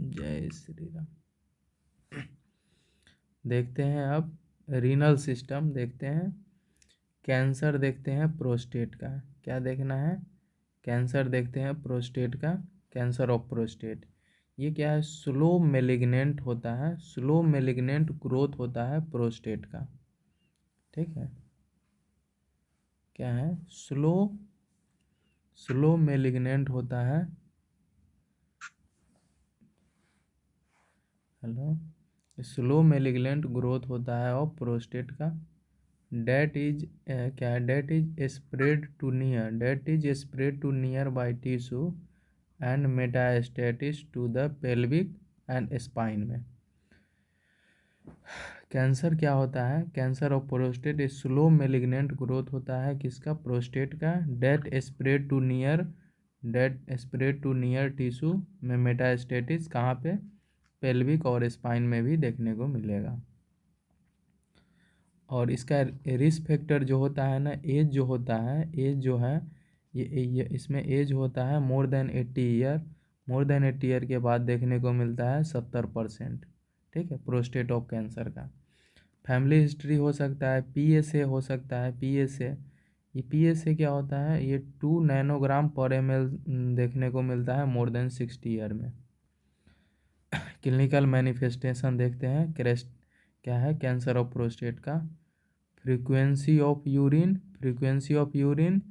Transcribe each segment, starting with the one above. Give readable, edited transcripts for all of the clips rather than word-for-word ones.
जय श्री राम। देखते हैं अब रीनल सिस्टम देखते हैं, कैंसर देखते हैं प्रोस्टेट का। क्या देखना है? कैंसर देखते हैं प्रोस्टेट का, कैंसर ऑफ प्रोस्टेट। ये क्या है? स्लो मेलिग्नेंट होता है, स्लो मेलिग्नेंट ग्रोथ होता है प्रोस्टेट का। ठीक है, क्या है? स्लो मेलिग्नेंट होता है। हेलो, स्लो मेलिग्नेंट ग्रोथ होता है ऑफ प्रोस्टेट का। डेट इज क्या है? That is spread to nearby tissue and metastasis to the pelvic and spine में। कैंसर क्या होता है? Cancer of prostate slow malignant growth होता है किसका? प्रोस्टेट का। That spread to near tissue में मेटास्टेटिस कहाँ पे? पेल्विक और स्पाइन में भी देखने को मिलेगा। और इसका रिस्क फैक्टर जो होता है ना, एज जो होता है, एज जो है ये इसमें एज होता है more than 80 year. More than 80 year के बाद देखने को मिलता है 70%। ठीक है, प्रोस्टेट ऑफ कैंसर का। फैमिली हिस्ट्री हो सकता है, PSA हो सकता है, PSA। ये PSA क्या होता है? ये 2 नैनोग्राम पर ml देखने को मिलता है मोर देन 60 ईयर में। क्लिनिकल मैनिफेस्टेशन देखते हैं, क्रेस्ट क्या है कैंसर ऑफ प्रोस्टेट का? फ्रीक्वेंसी ऑफ यूरिन,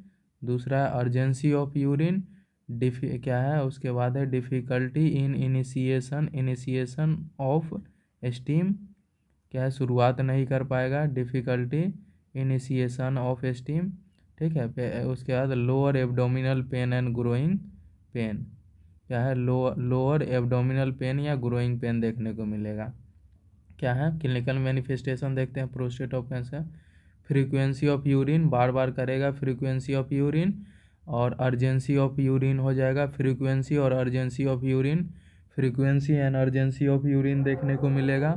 दूसरा अर्जेंसी ऑफ यूरिन, क्या है उसके बाद है difficulty in initiation of steam. क्या है? शुरुआत नहीं कर पाएगा, डिफ़िकल्टी इनिशिएशन ऑफ स्टीम। ठीक है, उसके बाद lower abdominal pain and growing pain. क्या है? लोअर एब्डोमिनल पेन या ग्रोइंग पेन देखने को मिलेगा। क्या है? क्लिनिकल मैनिफेस्टेशन देखते हैं prostate of cancer. Frequency of urine, बार बार करेगा फ्रीक्वेंसी ऑफ यूरिन, और अर्जेंसी ऑफ यूरिन हो जाएगा फ्रीक्वेंसी और urgency of urine. Frequency and urgency of urine देखने को मिलेगा।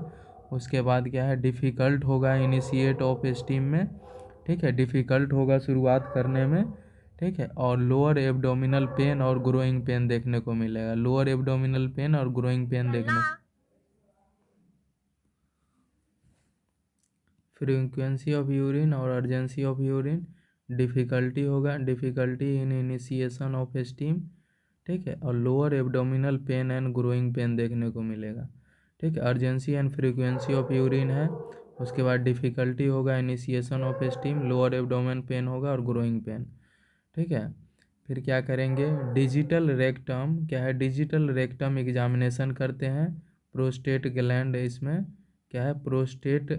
उसके बाद क्या है? डिफ़िकल्ट होगा इनिशिएट ऑफ स्टीम में। ठीक है, डिफ़िकल्ट होगा शुरुआत करने में। ठीक है, और लोअर एब्डोमिनल पेन और ग्रोइंग पेन देखने को मिलेगा। लोअर एब्डोमिनल पेन और ग्रोइंग पेन देखने, फ्रीक्वेंसी ऑफ यूरिन और अर्जेंसी ऑफ यूरिन। डिफ़िकल्टी होगा, difficulty in initiation of steam. ठीक है, और lower abdominal pain and growing pain देखने को मिलेगा। ठीक है, urgency and frequency of urine है। उसके बाद डिफ़िकल्टी होगा initiation of steam, lower abdomen pain होगा और ग्रोइंग पेन। ठीक है, फिर क्या करेंगे? Digital rectum. क्या है? डिजिटल रेक्टम एग्जामिनेशन करते हैं। प्रोस्टेट ग्लैंड इसमें क्या है? प्रोस्टेट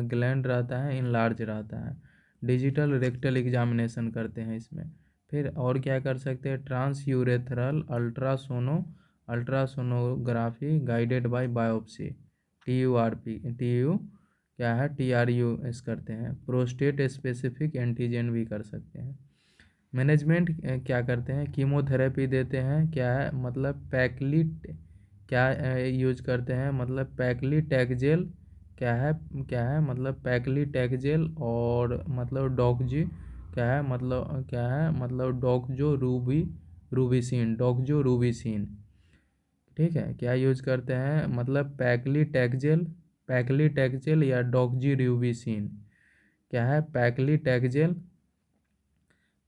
ग्लैंड रहता है, इनलार्ज रहता है। डिजिटल रेक्टल एग्जामिनेशन करते हैं इसमें। फिर और क्या कर सकते हैं? Trans urethral ultrasonography guided by biopsy, TURP क्या है? TRUS करते हैं। प्रोस्टेट स्पेसिफिक एंटीजन भी कर सकते हैं। मैनेजमेंट क्या करते हैं? कीमोथेरेपी देते हैं। क्या है? मतलब क्या यूज करते हैं? मतलब पैक्लीटैक्सेल। क्या है मतलब पैक्लीटैक्सेल और मतलब डॉक्जी। क्या है मतलब डॉक्जो रूबिसिन। ठीक है, क्या यूज करते हैं? मतलब पैक्लीटैक्सेल या डॉक्जी रूबिसिन। क्या है?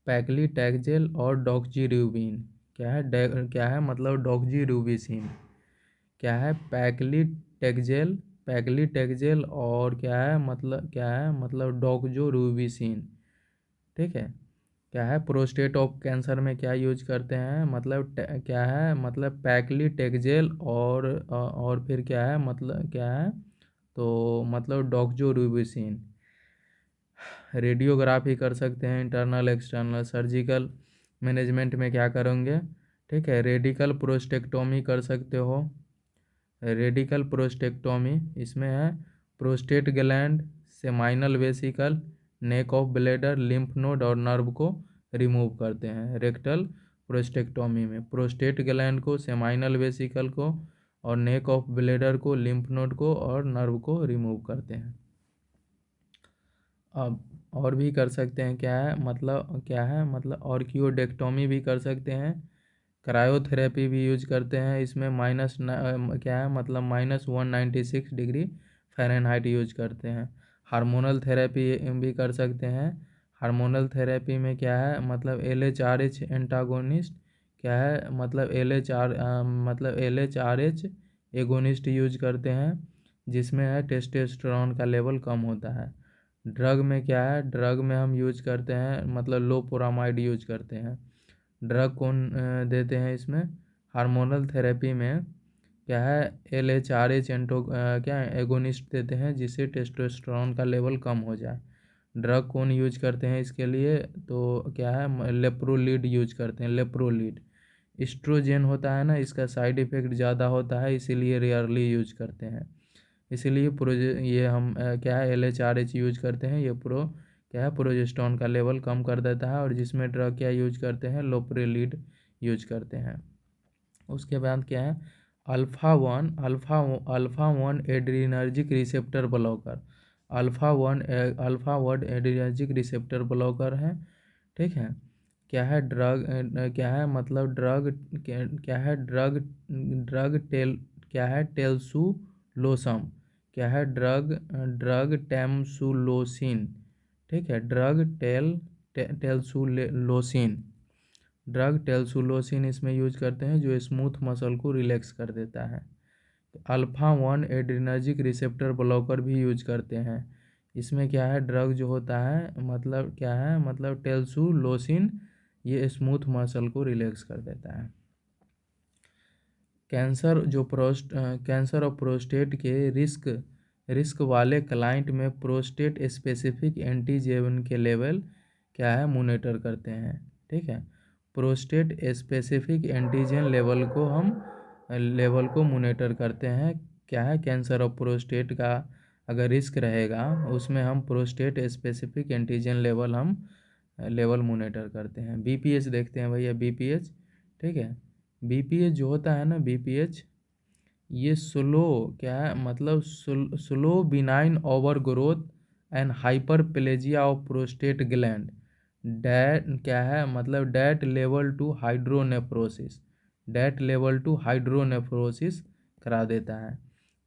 पैक्लीटैक्सेल और डॉक्जीरूबिन। क्या है मतलब डॉक्जीरूबिसिन। क्या है? पैक्लीटैक्सेल और क्या है मतलब डॉक्जोरूबिसिन। ठीक है, क्या है? प्रोस्टेट ऑफ कैंसर में क्या यूज करते हैं? मतलब क्या है? मतलब पैक्लीटैक्सेल और फिर क्या है? मतलब क्या है? तो मतलब डॉक्जोरूबिसिन। रेडियोग्राफी कर सकते हैं, इंटरनल एक्सटर्नल। सर्जिकल मैनेजमेंट में क्या करेंगे? ठीक है, रेडिकल प्रोस्टेक्टोमी कर सकते हो। रेडिकल प्रोस्टेक्टोमी इसमें है prostate gland, seminal vesicle, neck of bladder, lymph node और नर्व को रिमूव करते हैं। रेक्टल प्रोस्टेक्टोमी में प्रोस्टेट ग्लैंड को, सेमाइनल वेसिकल को और नेक ऑफ ब्लैडर को, लिम्फ नोड को और नर्व को रिमूव करते हैं। अब और भी कर सकते हैं। क्या है मतलब ऑर्कियोडेक्टोमी भी कर सकते हैं। क्रायोथेरेपी भी यूज करते हैं, इसमें क्या है मतलब -196 डिग्री फ़ारेनहाइट यूज करते हैं। हार्मोनल थेरेपी भी कर सकते हैं। हार्मोनल थेरेपी में क्या है मतलब LHRH एंटागोनिस्ट, क्या है मतलब LHRH एगोनिस्ट यूज करते हैं, जिसमें है टेस्टोस्टेरोन का लेवल कम होता है। ड्रग में क्या है, ड्रग में हम यूज करते हैं मतलब लोपुरामाइड यूज करते हैं। ड्रग कौन देते हैं इसमें, हार्मोनल थेरेपी में क्या है LHRH क्या है एगोनिस्ट देते हैं, जिससे टेस्टोस्टेरोन का लेवल कम हो जाए। ड्रग कौन यूज करते हैं इसके लिए, तो क्या है लेप्रोलिड यूज करते हैं, लेप्रोलिड। एस्ट्रोजन होता है ना, इसका साइड इफ़ेक्ट ज़्यादा होता है, इसीलिए रेयरली यूज करते हैं। इसीलिए ये हम क्या है LHRH यूज करते हैं, ये क्या है प्रोजेस्टेरोन का लेवल कम कर देता है। और जिसमें ड्रग क्या यूज करते हैं, लोप्रिलिड यूज करते हैं। उसके बाद क्या है alpha one adrenergic receptor blocker. Alpha one adrenergic receptor blocker है, ठीक है। क्या है ड्रग क्या है मतलब ड्रग क्या है ड्रग ड्रग टेल क्या है टेल्सुलोसम, क्या है ड्रग टेम्सुलोसिन, ठीक है। टेल्सुलोसिन, ड्रग टेल्सुलोसिन इसमें यूज करते हैं, जो स्मूथ मसल को रिलैक्स कर देता है। अल्फ़ा-1 एड्रेनर्जिक रिसेप्टर ब्लॉकर भी यूज करते हैं। इसमें क्या है ड्रग जो होता है मतलब क्या है मतलब टेल्सुलोसिन, ये स्मूथ मसल को रिलैक्स कर देता है। कैंसर ऑफ प्रोस्टेट के रिस्क वाले क्लाइंट में प्रोस्टेट स्पेसिफिक एंटीजन के लेवल क्या है मॉनिटर करते हैं, ठीक है। प्रोस्टेट स्पेसिफिक एंटीजन लेवल को मॉनिटर करते हैं, क्या है कैंसर ऑफ प्रोस्टेट का अगर रिस्क रहेगा उसमें हम prostate specific antigen level monitor करते हैं। BPH देखते हैं भैया, BPH, ठीक है। BPH जो होता है ना, BPH ये स्लो क्या है मतलब slow benign over growth and hyperplasia of prostate gland that level to hydronephrosis करा देता है।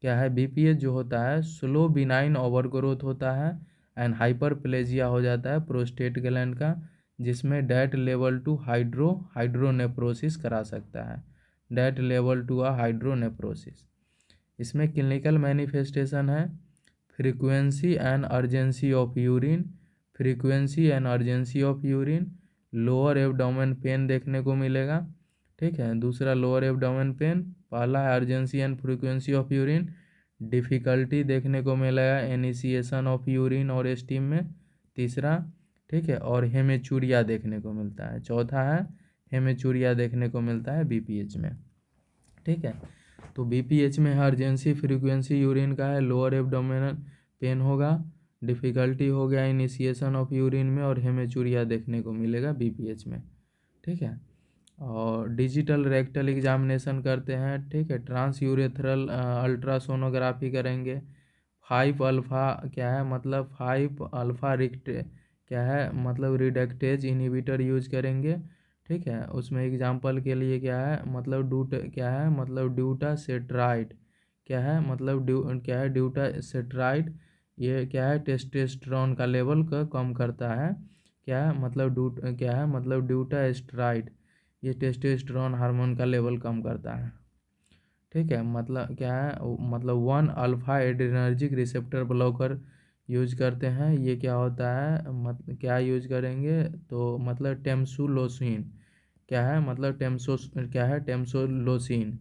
क्या है BPH जो होता है स्लो बिनाइन ओवर ग्रोथ होता है एंड हाइपरप्लेजिया हो जाता है प्रोस्टेट ग्लैंड का, जिसमें डेट लेवल टू हाइड्रोनेफ्रोसिस करा सकता है, डेट लेवल टू हाइड्रोनेफ्रोसिस। इसमें क्लिनिकल मैनिफेस्टेशन है frequency and urgency of urine, lower abdomen pen देखने को मिलेगा, ठीक है। दूसरा लोअर एब्डोमेन पेन, पहला है urgency and frequency of urine, difficulty देखने को मिलेगा इनिशिएशन ऑफ यूरिन और स्टीम में, तीसरा, ठीक है। और हेमेचूरिया देखने को मिलता है, चौथा है हेमेचूरिया देखने को मिलता है BPH में, ठीक है। तो BPH में अर्जेंसी फ्रीक्वेंसी यूरिन का है, लोअर एब्डोमिनल पेन होगा, डिफ़िकल्टी हो गया इनिशिएशन ऑफ यूरिन में, और हेमेचूरिया देखने को मिलेगा BPH में, ठीक है। और डिजिटल रेक्टल एग्जामिनेशन करते हैं, ठीक है। ट्रांस यूरेथ्रल अल्ट्रासोनोग्राफी करेंगे। 5 अल्फ़ा क्या है मतलब 5 अल्फ़ा क्या है मतलब रिडक्टेज इनहिबिटर यूज करेंगे, ठीक है। उसमें एग्जांपल के लिए क्या है मतलब ड्यूटासेट्राइड, क्या है मतलब ड्यूटासेट्राइड, ये क्या है टेस्टोस्टेरोन का लेवल का कम करता है, क्या है मतलब ड्यूटास्टेराइड, ये टेस्टोस्टेरोन हार्मोन का लेवल कम करता है, ठीक है। मतलब क्या है मतलब 1 alpha adrenergic receptor blocker use करते हैं। ये क्या होता है क्या यूज करेंगे तो मतलब टेम्सुलोसिन, क्या है मतलब टेम्सोलोसिन।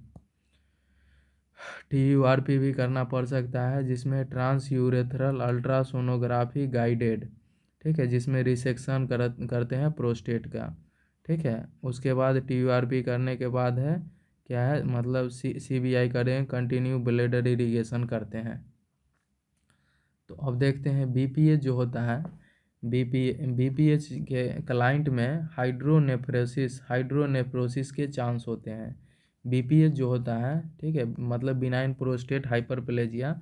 TURP भी करना पड़ सकता है, जिसमें ट्रांस यूरेथ्रल अल्ट्रासोनोग्राफी गाइडेड, ठीक है, जिसमें रिसेक्शन करते हैं प्रोस्टेट का, ठीक है। उसके बाद TURP करने के बाद है क्या है मतलब CBI करें, कंटिन्यू ब्लेडर इरिगेशन करते हैं। तो अब देखते हैं BPH जो होता है, BPH के क्लाइंट में हाइड्रोनेफ्रोसिस के चांस होते हैं। BPH जो होता है, ठीक है, मतलब बिनाइन प्रोस्टेट हाइपरप्लेजिया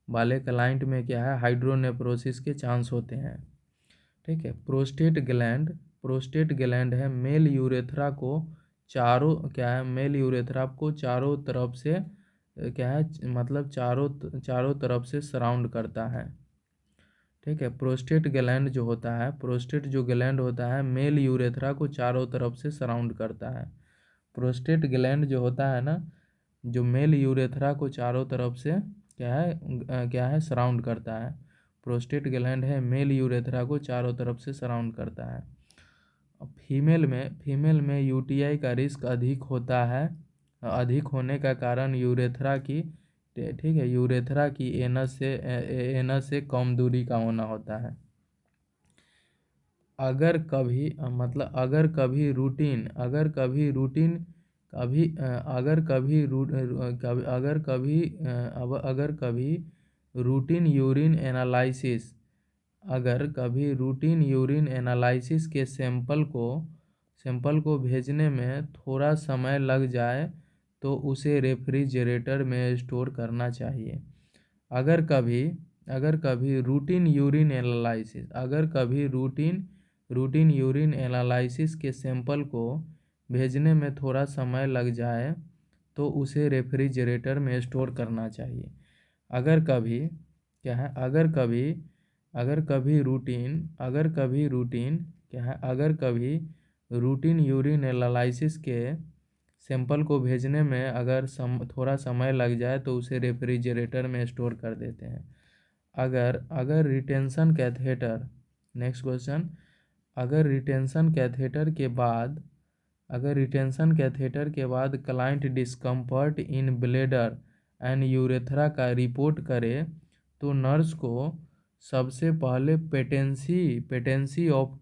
वाले क्लाइंट में क्या है हाइड्रोनेफ्रोसिस के चांस होते हैं, ठीक है। प्रोस्टेट ग्लैंड है मेल यूरेथ्रा को चारों क्या है, मेल यूरेथ्रा को चारों तरफ से क्या है, मतलब चारों तरफ से सराउंड करता है। ठीक है, प्रोस्टेट ग्लैंड जो होता है, प्रोस्टेट जो ग्लैंड होता है मेल यूरेथ्रा को चारों तरफ से सराउंड करता है। प्रोस्टेट ग्लैंड जो होता है ना, जो मेल यूरेथ्रा को चारों तरफ से क्या है सराउंड करता है। प्रोस्टेट ग्लैंड है मेल यूरेथ्रा को चारों तरफ से सराउंड करता है। अब फीमेल में यूटीआई का रिस्क अधिक होता है। अधिक होने का कारण यूरेथ्रा की, ठीक है, यूरेथ्रा की एनस से कम दूरी का होना होता है। अगर कभी मतलब अगर कभी रूटीन अगर कभी रूटीन कभी अगर कभी रू कभी अगर कभी अब अगर कभी रूटीन यूरिन एनालिसिस अगर कभी रूटीन यूरिन एनालिसिस के सैंपल को भेजने में थोड़ा समय लग जाए तो उसे रेफ्रिजरेटर में स्टोर करना चाहिए। अगर कभी अगर कभी रूटीन यूरिन एनालिसिस अगर कभी रूटीन यूरिन एनालिसिस के सैंपल को भेजने में थोड़ा समय लग जाए तो उसे रेफ्रिजरेटर में स्टोर करना चाहिए। अगर कभी क्या है अगर कभी रूटीन यूरिन एनालिसिस के सैंपल को भेजने में अगर थोड़ा समय लग जाए तो उसे रेफ्रिजरेटर में स्टोर कर देते हैं। अगर अगर रिटेंशन कैथेटर नेक्स्ट क्वेश्चन अगर रिटेंशन कैथेटर के बाद client discomfort in bladder and urethra का रिपोर्ट करे तो नर्स को सबसे पहले पेटेंसी ऑफ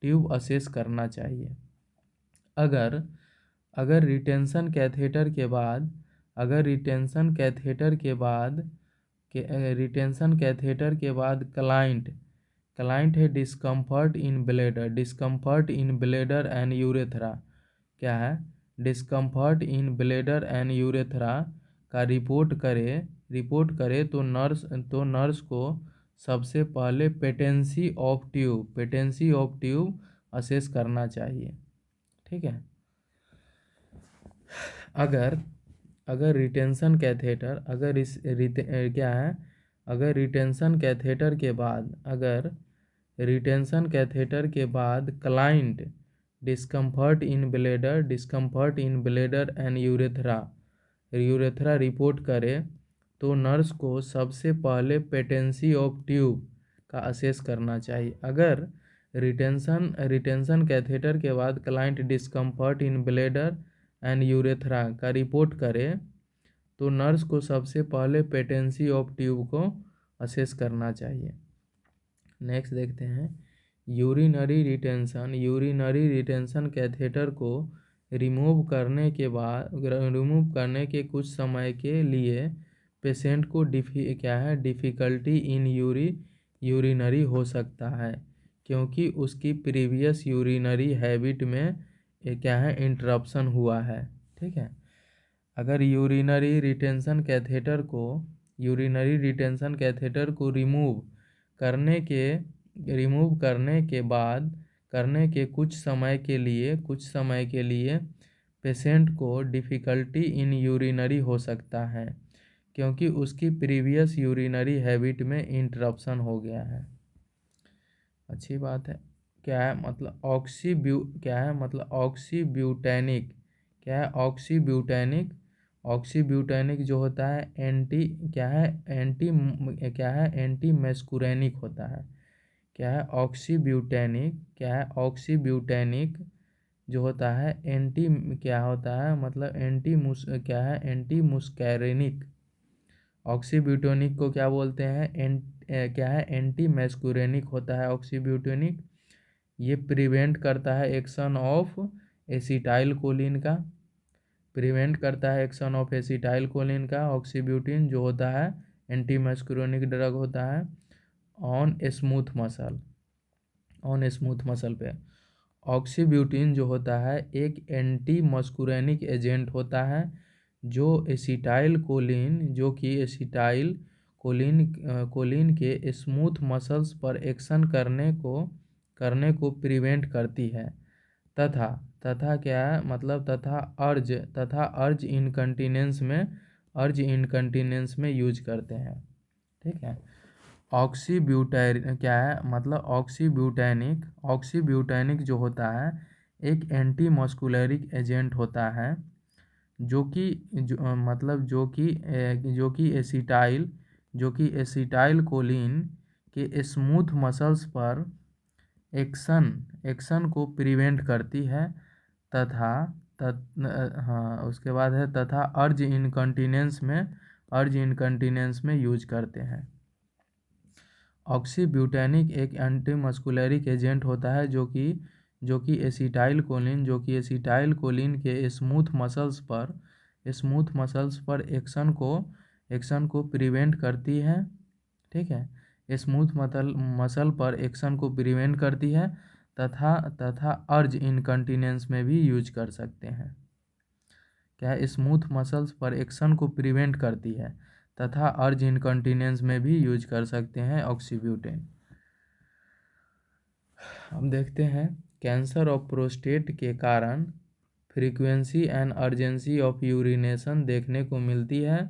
ट्यूब असेस करना चाहिए। अगर अगर रिटेंशन कैथेटर के बाद अगर रिटेंशन कैथेटर के बाद क्लाइंट है discomfort in bladder and urethra क्या है discomfort in bladder and urethra का रिपोर्ट करे तो नर्स को सबसे पहले पेटेंसी ऑफ ट्यूब असेस करना चाहिए। ठीक है, अगर अगर रिटेंशन कैथेटर अगर इस क्या है अगर रिटेंशन कैथेटर के बाद client discomfort in bladder and urethra report करे तो नर्स को सबसे पहले पेटेंसी ऑफ ट्यूब का असेस करना चाहिए। अगर रिटेंशन कैथेटर के बाद client discomfort in bladder and urethra का रिपोर्ट करे तो नर्स को सबसे पहले पेटेंसी ऑफ ट्यूब को असेस करना चाहिए। नेक्स्ट देखते हैं यूरिनरी रिटेंशन कैथेटर को रिमूव करने के कुछ समय के लिए पेशेंट को डिफ़िकल्टी इन यूरिनरी हो सकता है क्योंकि उसकी प्रीवियस यूरिनरी हैबिट में इंटरप्शन हुआ है। ठीक है, अगर यूरिनरी रिटेंशन कैथेटर को रिमूव करने के कुछ समय के लिए पेशेंट को डिफ़िकल्टी इन यूरिनरी हो सकता है क्योंकि उसकी प्रीवियस यूरिनरी हैबिट में इंटरप्शन हो गया है। अच्छी बात है। क्या है मतलब ऑक्सीब्यूटैनिक जो होता है एंटी मैस्कुरेनिक होता है। ऑक्सीब्यूटैनिक जो होता है एंटी मुस्कैरेनिक। ऑक्सीब्यूटोनिक को क्या बोलते हैं एंटी मैस्कुरेनिक होता है ऑक्सीब्यूटोनिक। ये प्रिवेंट करता है एक्शन ऑफ एसिटाइल कोलिन का ऑक्सीब्यूटिन जो होता है एंटी मैस्कुरेनिक ड्रग होता है ऑन स्मूथ मसल पे। ऑक्सीब्यूटिन जो होता है एक एंटी मस्कुरेनिक एजेंट होता है जो एसिटाइल कोलिन के स्मूथ मसल्स पर एक्शन करने को प्रिवेंट करती है तथा तथा क्या है मतलब तथा अर्ज इनकंटिनेंस में यूज करते हैं। ठीक है। ऑक्सीब्यूटाइन क्या है मतलब ऑक्सीब्यूटैनिक जो होता है एक एंटी मस्कुलरिक एजेंट होता है जो कि मतलब जो कि एसिटाइल कोलिन के स्मूथ मसल्स पर एक्शन एक्शन को प्रिवेंट करती है तथा हाँ उसके बाद है तथा अर्ज इनकंटिनेंस में यूज करते हैं। ऑक्सीब्यूटैनिक एक एंटीमस्कुलरिक एजेंट होता है जो कि एसिटाइल कोलिन के स्मूथ मसल्स पर एक्शन को प्रिवेंट करती है। ठीक है। स्मूथ मसल पर एक्शन को प्रिवेंट करती है तथा अर्ज इनकंटिनेंस में भी यूज कर सकते हैं। क्या है स्मूथ मसल्स पर एक्शन को प्रिवेंट करती है तथा अर्ज इनकंटिनेंस में भी यूज कर सकते हैं ऑक्सीब्यूटेन। हम देखते हैं कैंसर ऑफ प्रोस्टेट के कारण frequency and urgency of urination देखने को मिलती है।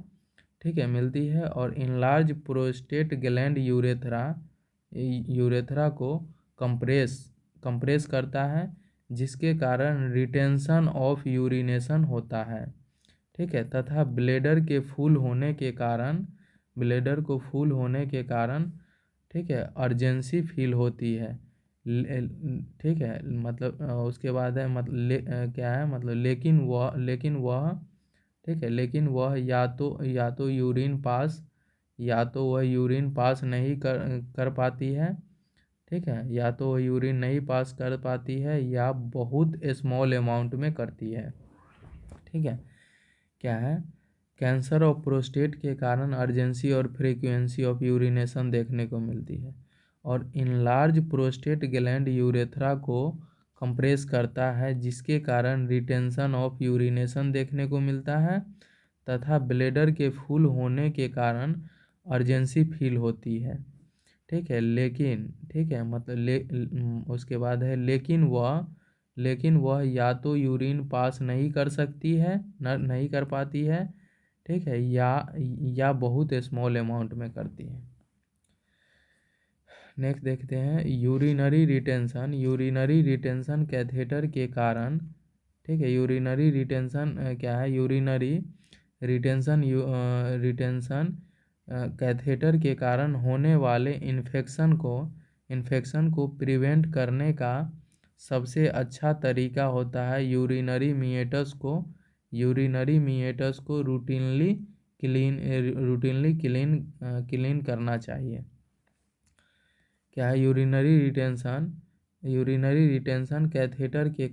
ठीक है मिलती है और इनलार्ज प्रोस्टेट ग्लैंड यूरेथ्रा को कंप्रेस करता है जिसके कारण रिटेंशन ऑफ यूरिनेशन होता है। ठीक है तथा ब्लेडर के फूल होने के कारण ठीक है अर्जेंसी फील होती है। ठीक है मतलब उसके बाद है क्या है मतलब लेकिन वह या तो वह यूरिन पास नहीं कर पाती है। ठीक है या तो वह यूरिन नहीं पास कर पाती है या बहुत स्मॉल अमाउंट में करती है। ठीक है। क्या है कैंसर ऑफ प्रोस्टेट के कारण अर्जेंसी और फ्रीक्वेंसी ऑफ यूरिनेशन देखने को मिलती है और इनलार्ज प्रोस्टेट ग्लैंड यूरेथ्रा को कंप्रेस करता है जिसके कारण रिटेंशन ऑफ यूरिनेशन देखने को मिलता है तथा ब्लेडर के फूल होने के कारण अर्जेंसी फील होती है। ठीक है ठीक है मतलब उसके बाद है लेकिन वह या तो यूरिन पास नहीं कर सकती है नहीं कर पाती है। ठीक है या बहुत स्मॉल अमाउंट में करती है। नेक्स्ट देखते हैं यूरिनरी रिटेंशन कैथेटर के कारण। ठीक है यूरिनरी रिटेंशन क्या है रिटेंशन कैथेटर के कारण होने वाले इन्फेक्शन को प्रिवेंट करने का सबसे अच्छा तरीका होता है यूरिनरी मीएटस को रूटीनली क्लीन करना चाहिए। क्या है यूरिनरी रिटेंशन कैथेटर के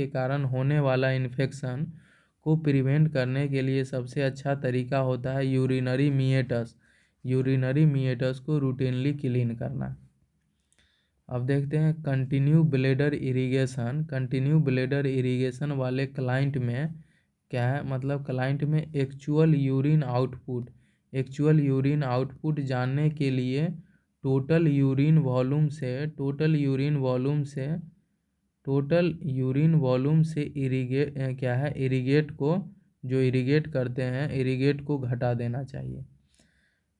कारण होने वाला इन्फेक्शन को प्रिवेंट करने के लिए सबसे अच्छा तरीका होता है यूरिनरी मीएटस को रूटीनली क्लीन करना। अब देखते हैं कंटिन्यू ब्लेडर इरिगेशन वाले क्लाइंट में क्या है मतलब क्लाइंट में एक्चुअल यूरिन आउटपुट जानने के लिए टोटल यूरिन वॉल्यूम से इरिगेट को घटा देना चाहिए।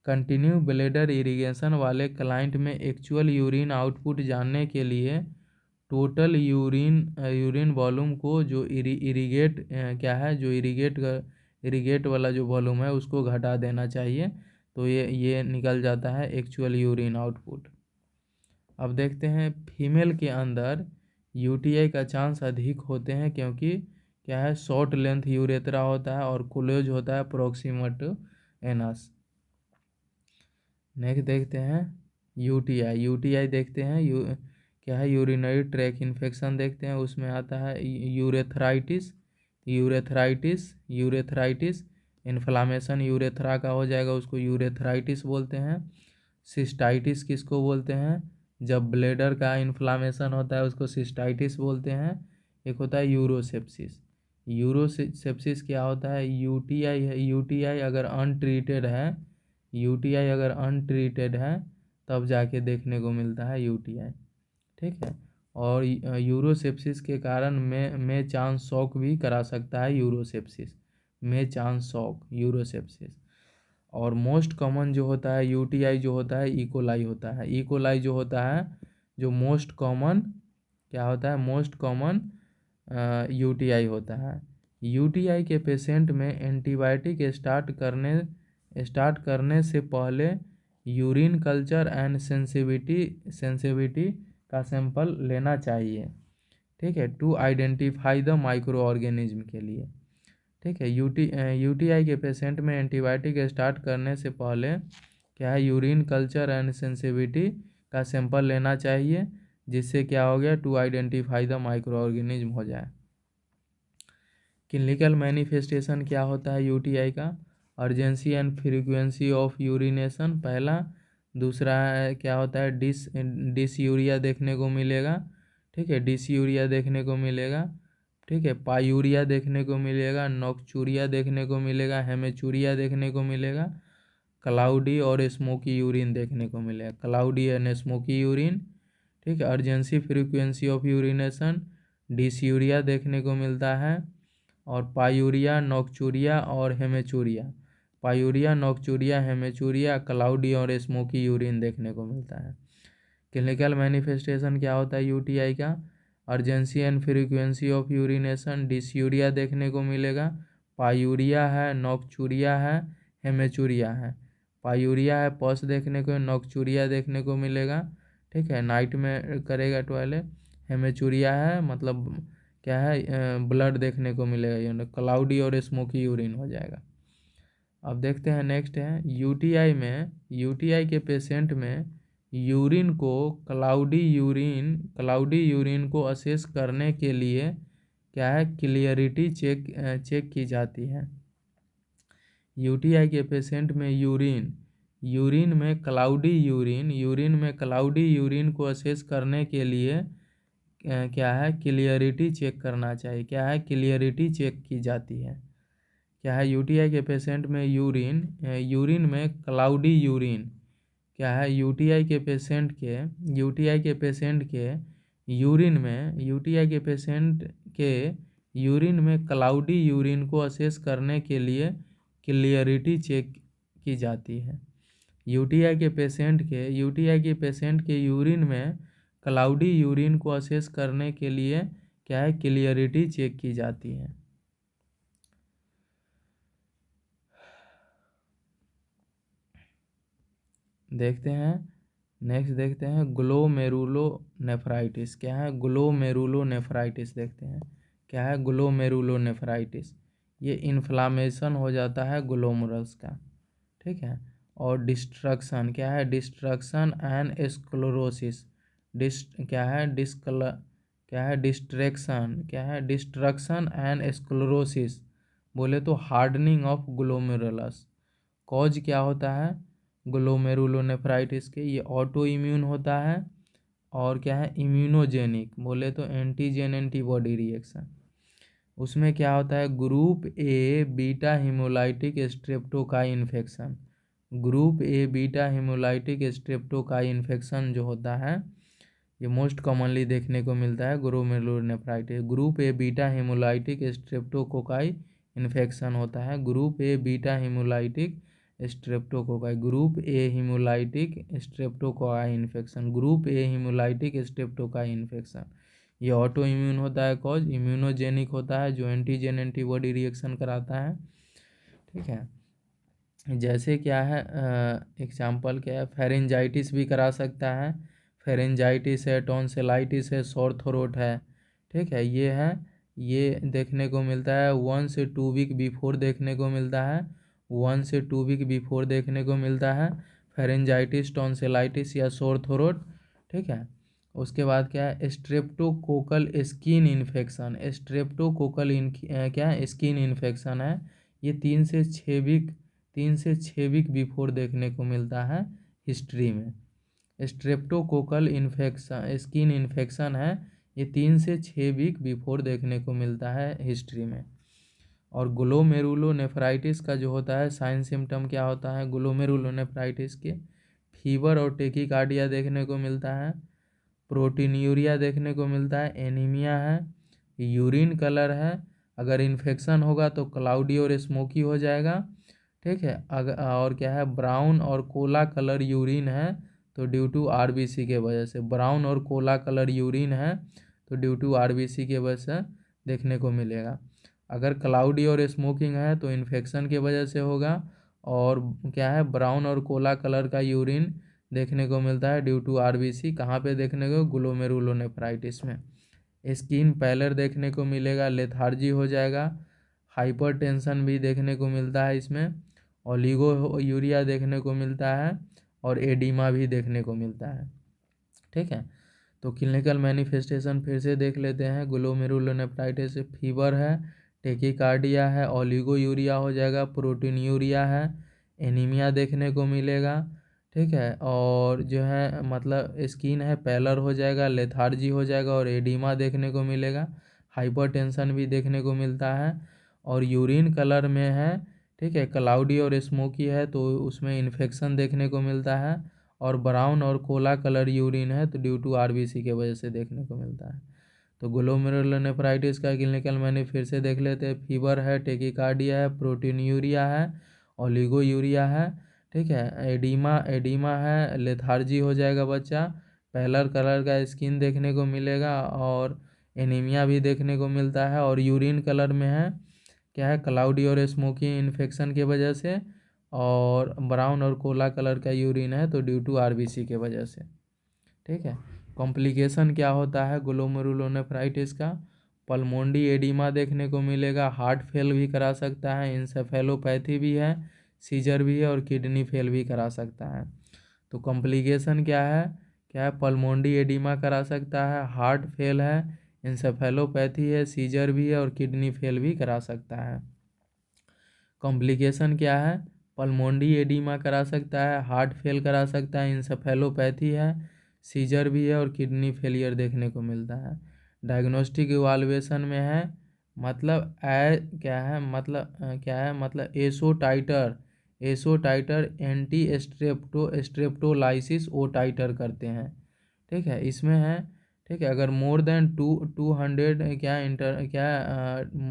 कंटिन्यू ब्लेडर इरिगेशन वाले क्लाइंट में एक्चुअल यूरिन आउटपुट जानने के लिए टोटल यूरिन वॉल्यूम को जो इरिगेट वाला जो वॉल्यूम है उसको घटा देना चाहिए तो ये निकल जाता है एक्चुअल यूरिन आउटपुट। अब देखते हैं फीमेल के अंदर यूटीआई का चांस अधिक होते हैं क्योंकि क्या है शॉर्ट लेंथ यूरेथ्रा होता है और क्लोज होता है प्रोक्सिमट एनस। नेक्स्ट देखते हैं यूटीआई देखते हैं क्या है यूरिनरी ट्रैक इन्फेक्शन देखते हैं उसमें आता है यूरेथ्राइटिस इन्फ्लामेशन यूरेथ्रा का हो जाएगा उसको यूरेथ्राइटिस बोलते हैं। सिस्टाइटिस किसको बोलते हैं जब ब्लेडर का इन्फ्लामेशन होता है उसको सिस्टाइटिस बोलते हैं। एक होता है यूरोसेप्सिस क्या होता है यूटीआई अगर अनट्रीटेड है तब जाके देखने को मिलता है यूटीआई। ठीक है और यूरोसेप्सिस के कारण में चांस शॉक भी करा सकता है यूरोसेप्सिस, में चांस शॉक यूरोसेप्सिस। और मोस्ट कॉमन जो होता है यूटीआई जो होता है इकोलाई होता है। इकोलाई जो होता है जो मोस्ट कॉमन क्या होता है, मोस्ट कॉमन यूटीआई होता है। यूटीआई के पेशेंट में एंटीबायोटिक स्टार्ट करने से पहले यूरिन कल्चर एंड सेंसिटिविटी का सैंपल लेना चाहिए, ठीक है, to identify the micro organism के लिए, ठीक है। यूटीआई के पेशेंट में एंटीबायोटिक स्टार्ट करने से पहले क्या है, यूरिन कल्चर एंड सेंसिटिविटी का सैंपल लेना चाहिए, जिससे क्या हो गया, to identify the micro organism हो जाए। क्लिनिकल मैनिफेस्टेशन क्या होता है यूटीआई का, urgency and frequency of urination पहला। दूसरा है क्या होता है, डिसयूरिया देखने को मिलेगा, ठीक है, डिसयूरिया देखने को मिलेगा, ठीक है, पायूरिया देखने को मिलेगा, नोक्चूरिया देखने को मिलेगा, हेमेचूरिया देखने को मिलेगा, क्लाउडी और स्मोकी यूरिन देखने को मिलेगा, क्लाउडी एंड स्मोकी यूरिन, ठीक है। Urgency frequency of urination, dysuria देखने को मिलता है, और पायूरिया, नोक्चूरिया और हेमेचूरिया, पायूरिया, नोक्चूरिया, हेमेचूरिया, क्लाउडी और स्मोकी यूरिन देखने को मिलता है। क्लिनिकल मैनिफेस्टेशन क्या होता है यूटीआई का, urgency and frequency of urination, dysuria देखने को मिलेगा, पायूरिया है, नोक्चूरिया है, हेमेचूरिया है। पायूरिया है पस देखने को, नोक्चूरिया देखने को मिलेगा, ठीक है, नाइट में करेगा टॉयलेट। हेमेचूरिया है मतलब क्या है, ब्लड देखने को मिलेगा, ये क्लाउडी और स्मोकी यूरिन हो जाएगा। अब देखते हैं नेक्स्ट है यूटीआई के पेशेंट में यूरिन को क्लाउडी यूरिन को असेस करने के लिए क्या है, क्लियरिटी चेक की जाती है। यूटीआई के पेशेंट में यूरिन में क्लाउडी यूरिन को असेस करने के लिए क्या है, क्लियरिटी चेक करना चाहिए, क्या है, क्लियरिटी चेक की जाती है। क्या है, यूटीआई के पेशेंट में यूरिन में क्लाउडी यूरिन, क्या है, यूटीआई के पेशेंट के यूरिन में क्लाउडी यूरिन को असेस करने के लिए क्लियरिटी चेक की जाती है। यूटीआई के पेशेंट के यूरिन में क्लाउडी यूरिन को असेस करने के लिए क्या है, क्लियरिटी चेक की जाती है। देखते हैं ग्लोमेरुलोनेफ्राइटिस, क्या है, ग्लोमेरुलोनेफ्राइटिस देखते हैं, क्या है, ग्लोमेरुलोनेफ्राइटिस, ये इन्फ्लामेशन हो जाता है ग्लोमरल्स का, ठीक है। और डिस्ट्रक्शन क्या है, destruction and sclerosis, destruction and sclerosis बोले तो हार्डनिंग ऑफ ग्लोमेरुलस। कॉज क्या होता है ग्लोमेरुलोनेफ्राइटिस के, ये ऑटो इम्यून होता है, और क्या है, इम्यूनोजेनिक बोले तो एंटीजन एंटीबॉडी रिएक्शन। उसमें क्या होता है, group A beta hemolytic streptococci infection, जो होता है ये मोस्ट कॉमनली देखने को मिलता है glomerulonephritis. Group A beta hemolytic streptococci infection होता है, group A beta hemolytic streptococci, group A hemolytic streptococci infection, group A hemolytic streptococci infection. ये ऑटो इम्यून होता है, कॉज इम्यूनोजेनिक होता है, जो एंटीजन एंटीबॉडी रिएक्शन कराता है, ठीक है। जैसे क्या है एग्जाम्पल क्या है, फेरेंजाइटिस भी करा सकता है, फेरेंजाइटिस है, टॉन्सिलाइटिस है, सोर थ्रोट है, ठीक है, ये देखने को मिलता है 1 से 2 वीक बिफोर देखने को मिलता है, 1 से 2 वीक बिफोर देखने को मिलता है, फेरेंजाइटिस, टॉन्सिलाइटिस या सोर थ्रोट, ठीक है। उसके बाद क्या है, स्ट्रेप्टोकोकल स्किन इन्फेक्शन, क्या है, स्किन इन्फेक्शन है, ये 3 से 6 वीक बिफोर देखने को मिलता है हिस्ट्री में। स्ट्रेप्टोकोकल इन्फेक्शन स्किन इन्फेक्शन है, ये 3 से 6 वीक बिफोर देखने को मिलता है हिस्ट्री में। और ग्लोमेरुलोनेफ्राइटिस का जो होता है साइन सिम्टम क्या होता है, ग्लोमेरुलोनेफ्राइटिस के फीवर और टेकीकार्डिया देखने को मिलता है, प्रोटीनयूरिया देखने को मिलता है, एनीमिया है, यूरिन कलर है, अगर इन्फेक्शन होगा तो क्लाउडी और स्मोकी हो जाएगा, ठीक है। अगर और क्या है, ब्राउन और कोला कलर यूरिन है तो ड्यू टू आरबीसी के वजह से, ब्राउन और कोला कलर यूरिन है तो ड्यू टू आरबीसी के वजह से देखने को मिलेगा। अगर क्लाउडी और स्मोकिंग है तो इन्फेक्शन की वजह से होगा। और क्या है, ब्राउन और कोला कलर का यूरिन देखने को मिलता है ड्यू टू आरबीसी, कहाँ पे देखने को, ग्लोमेरुलोनेफ्राइटिस में। स्किन पैलर देखने को मिलेगा, लेथार्जी हो जाएगा, हाइपरटेंशन भी देखने को मिलता है इसमें, ओलिगो यूरिया देखने को मिलता है और एडिमा भी देखने को मिलता है, ठीक है। तो क्लिनिकल मैनिफेस्टेशन फिर से देख लेते हैं। ग्लोमेरुलोनेफ्राइटिस फीवर है, टेकिकार्डिया है, ओलिगो यूरिया हो जाएगा, प्रोटीन यूरिया है, एनीमिया देखने को मिलेगा, ठीक है। और जो है मतलब स्किन है पैलर हो जाएगा, लेथार्जी हो जाएगा और एडिमा देखने को मिलेगा, हाइपरटेंशन भी देखने को मिलता है। और यूरिन कलर में है, ठीक है, क्लाउडी और स्मोकी है तो उसमें इन्फेक्शन देखने को मिलता है। और ब्राउन और कोला कलर यूरिन है तो ड्यू टू आरबीसी के वजह से देखने को मिलता है। तो ग्लोमेरुलोनेफ्राइटिस का क्लिनिकल मैंने फिर से देख लेते हैं। फीवर है, टेकिकार्डिया है, प्रोटीनयूरिया है, ओलिगो यूरिया है, ठीक है, एडिमा एडिमा है, लेथार्जी हो जाएगा बच्चा, पैलर कलर का स्किन देखने को मिलेगा और एनीमिया भी देखने को मिलता है। और यूरिन कलर में है, क्या है, क्लाउडी और स्मोकी इन्फेक्शन की वजह से, और ब्राउन और कोला कलर का यूरिन है तो ड्यू टू आरबीसी के वजह से, ठीक है। कॉम्प्लिकेशन क्या होता है ग्लोमेरुलोनेफ्राइटिस का, पल्मोंडी एडिमा देखने को मिलेगा, हार्ट फेल भी करा सकता है, इंसेफेलोपैथी भी है, सीजर भी है और किडनी फेल भी करा सकता है। तो कॉम्प्लिकेशन क्या है, पल्मोंडी एडिमा करा सकता है, हार्ट फेल है, इंसेफेलोपैथी है, सीजर भी है और किडनी फेल भी करा सकता है। कॉम्प्लिकेशन क्या है, पल्मोंडी एडिमा करा सकता है, हार्ट फेल करा सकता है, इंसेफेलोपैथी है, सीजर भी है और किडनी फेलियर देखने को मिलता है। डायग्नोस्टिक इवाल्वेशन में है, मतलब क्या है, मतलब एसो टाइटर एंटी स्ट्रेप्टोलाइसिस ओ टाइटर करते हैं, ठीक है, इसमें है, ठीक है। अगर more than 200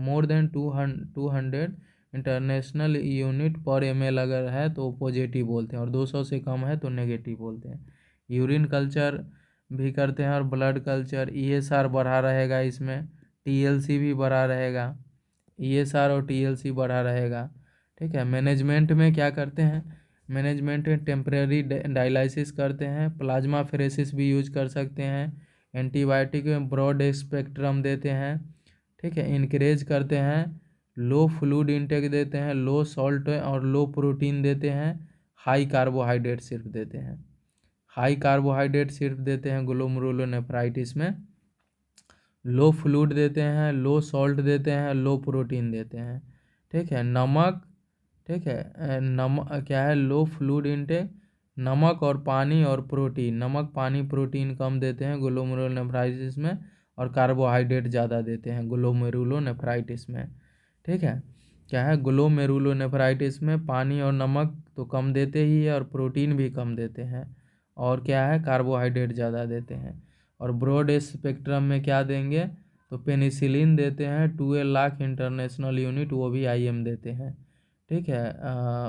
more than 200 international unit पर ml अगर है तो पॉजिटिव बोलते हैं और 200 से कम है तो नेगेटिव बोलते हैं। यूरिन कल्चर भी करते हैं और ब्लड कल्चर, ESR बढ़ा रहेगा इसमें, TLC भी बढ़ा रहेगा, ESR और TLC बढ़ा रहेगा, ठीक है। मैनेजमेंट में क्या करते हैं, मैनेजमेंट में टेम्परेरी डायलिसिस करते हैं, प्लाज्मा फेरेसिस भी यूज कर सकते हैं, एंटीबायोटिक में ब्रॉड स्पेक्ट्रम देते हैं, ठीक है। इनकरेज करते हैं, लो फ्लूइड इंटेक देते हैं, लो सॉल्ट और लो प्रोटीन देते हैं, हाई कार्बोहाइड्रेट सिर्फ देते हैं, हाई कार्बोहाइड्रेट सिर्फ देते हैं ग्लोमेरुलोनेफ्राइटिस में, लो फ्लूइड देते हैं, लो सॉल्ट देते हैं, लो प्रोटीन देते हैं, ठीक है। नमक, ठीक है, क्या है, लो फ्लूइड इंटेक, नमक और पानी और प्रोटीन, नमक पानी प्रोटीन कम देते हैं ग्लोमेरुलोनेफ्राइटिस में और कार्बोहाइड्रेट ज़्यादा देते हैं ग्लोमेरुलोनेफ्राइटिस में, ठीक है। क्या है, ग्लोमेरुलोनेफ्राइटिस में पानी और नमक तो कम देते ही है और प्रोटीन भी कम देते हैं और क्या है, कार्बोहाइड्रेट ज़्यादा देते हैं। और ब्रॉड स्पेक्ट्रम में क्या देंगे, तो पेनिसिलिन देते हैं 12 लाख इंटरनेशनल यूनिट, वो भी IM देते हैं, ठीक है।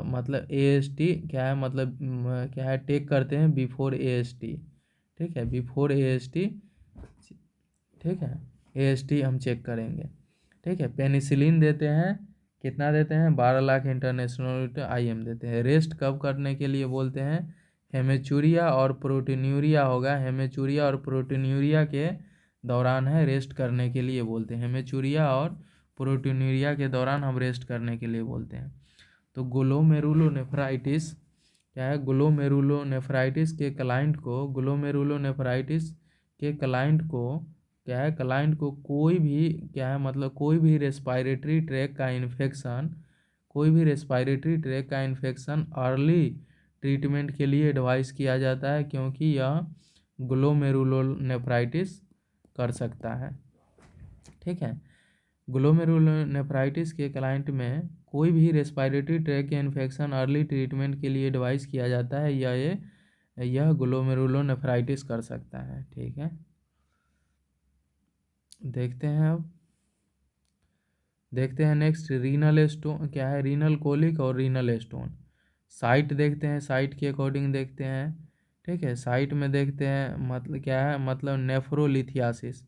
मतलब AST क्या है, मतलब क्या है, टेक करते हैं बिफोर AST, ठीक है, बिफोर AST, ठीक है, AST हम चेक करेंगे, ठीक है। पेनिसिलिन देते हैं, कितना देते हैं, 12 लाख इंटरनेशनल IM देते हैं। रेस्ट कब करने के लिए बोलते हैं, हेमेचूरिया और प्रोटीन्यूरिया होगा, हेमेचूरिया और प्रोटीन्यूरिया के दौरान है रेस्ट करने के लिए बोलते हैं, हेमेचूरिया और प्रोटीन्यूरिया के दौरान हम रेस्ट करने के लिए बोलते हैं। तो ग्लोमेरुलोनेफ्राइटिस क्या है, ग्लोमेरुलोनेफ्राइटिस के क्लाइंट को क्या है, क्लाइंट को कोई भी क्या है, मतलब कोई भी रेस्पिरेटरी ट्रैक का इन्फेक्शन अर्ली ट्रीटमेंट के लिए एडवाइस किया जाता है क्योंकि यह ग्लोमेरुलोनेफ्राइटिस कर सकता है, ठीक है। ग्लोमेरुलोनेफ्राइटिस के क्लाइंट में कोई भी रेस्पिरेटरी ट्रैक के इन्फेक्शन अर्ली ट्रीटमेंट के लिए एडवाइस किया जाता है या ये यह ग्लोमेरुलोनेफ्राइटिस कर सकता है। ठीक है, देखते हैं अब, देखते हैं नेक्स्ट रीनल स्टोन क्या है, रीनल कोलिक और रीनल स्टोन। साइट देखते हैं, साइट के अकॉर्डिंग देखते हैं। ठीक है, साइट में देखते हैं मतलब क्या है, मतलब नेफ्रोलिथियासिस।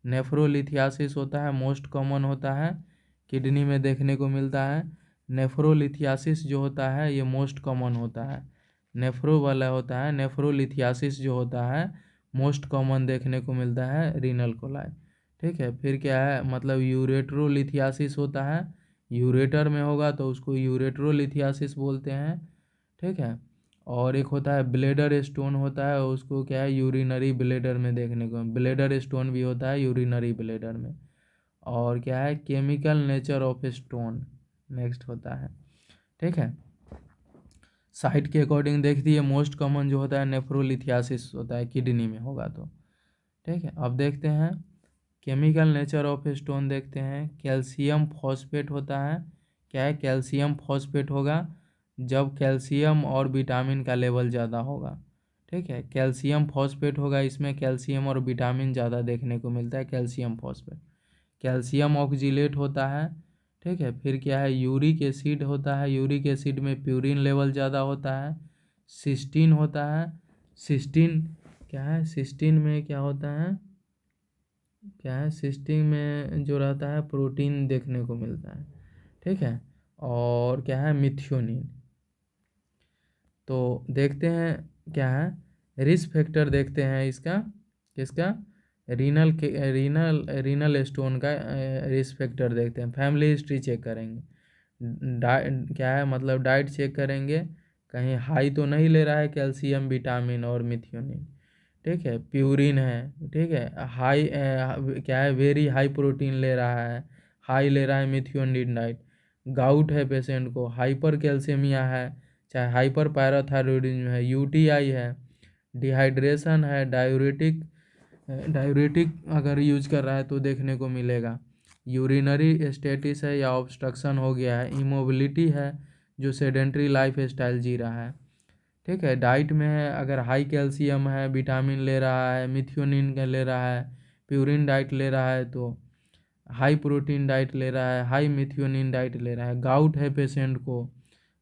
नेफ्रोलिथियासिस होता है, मोस्ट कॉमन होता है, किडनी में देखने को मिलता है। नेफ्रोलिथियासिस जो होता है ये मोस्ट कॉमन होता है, नेफ्रो वाला होता है। नेफ्रोलिथियासिस जो होता है मोस्ट कॉमन देखने को मिलता है रीनल कोलाई। ठीक है, फिर क्या है, मतलब यूरेट्रोलिथियासिस होता है, यूरेटर में होगा तो उसको यूरेट्रोलिथियासिस बोलते हैं। ठीक है, और एक होता है ब्लेडर स्टोन होता है, उसको क्या है, यूरिनरी ब्लेडर में देखने को, ब्लेडर स्टोन भी होता है यूरिनरी ब्लेडर में। और क्या है, chemical nature of stone next होता है। ठीक है, साइट के अकॉर्डिंग देख दिए, मोस्ट कॉमन जो होता है नेफ्रोलिथियासिस होता है, किडनी में होगा तो। ठीक है, अब देखते हैं केमिकल नेचर ऑफ स्टोन, देखते हैं कैल्शियम फॉस्फेट होता है। क्या है, कैल्शियम फॉस्फेट होगा जब कैल्शियम और विटामिन का लेवल ज़्यादा होगा। ठीक है, कैल्शियम फॉस्फेट होगा, इसमें कैल्शियम और विटामिन ज़्यादा देखने को मिलता है, कैल्शियम फॉस्फेट। कैल्शियम ऑक्जिलेट होता है। ठीक है, फिर क्या है, यूरिक एसिड होता है, यूरिक एसिड में प्यूरिन लेवल ज़्यादा होता है। सिस्टीन होता है, सिस्टीन क्या है, सिस्टीन में क्या होता है, क्या है, सिस्टीन में जो रहता है प्रोटीन देखने को मिलता है। ठीक है, और क्या है, मिथ्योनिन। तो देखते हैं क्या है, रिस्क फैक्टर देखते हैं इसका, किसका, रीनल के, रीनल स्टोन का रिस्क फैक्टर देखते हैं। फैमिली हिस्ट्री चेक करेंगे, क्या है, मतलब डाइट चेक करेंगे, कहीं हाई तो नहीं ले रहा है कैल्शियम विटामिन और मिथ्योनिन। ठीक है, प्यूरिन है, ठीक है, हाई क्या है, वेरी हाई प्रोटीन ले रहा है, हाई ले रहा है मिथ्योनिन डाइट। गाउट है पेशेंट को, हाइपर कैल्शियमिया है, चाहे हाइपर पैराथायरॉयडिज्म है, यूटीआई है, डिहाइड्रेशन है, डायूरेटिक, डायूरेटिक अगर यूज कर रहा है तो देखने को मिलेगा। यूरिनरी स्टेटिस है या ऑब्स्ट्रक्शन हो गया है, इमोबिलिटी है, जो सेडेंट्री लाइफ स्टाइल जी रहा है। ठीक है, डाइट में है, अगर हाई कैल्शियम है, विटामिन ले रहा है, मिथ्योनिन का ले रहा है, प्यूरिन डाइट ले रहा है, तो हाई प्रोटीन डाइट ले रहा है, हाई मिथ्योनिन डाइट ले रहा है। गाउट है पेशेंट को,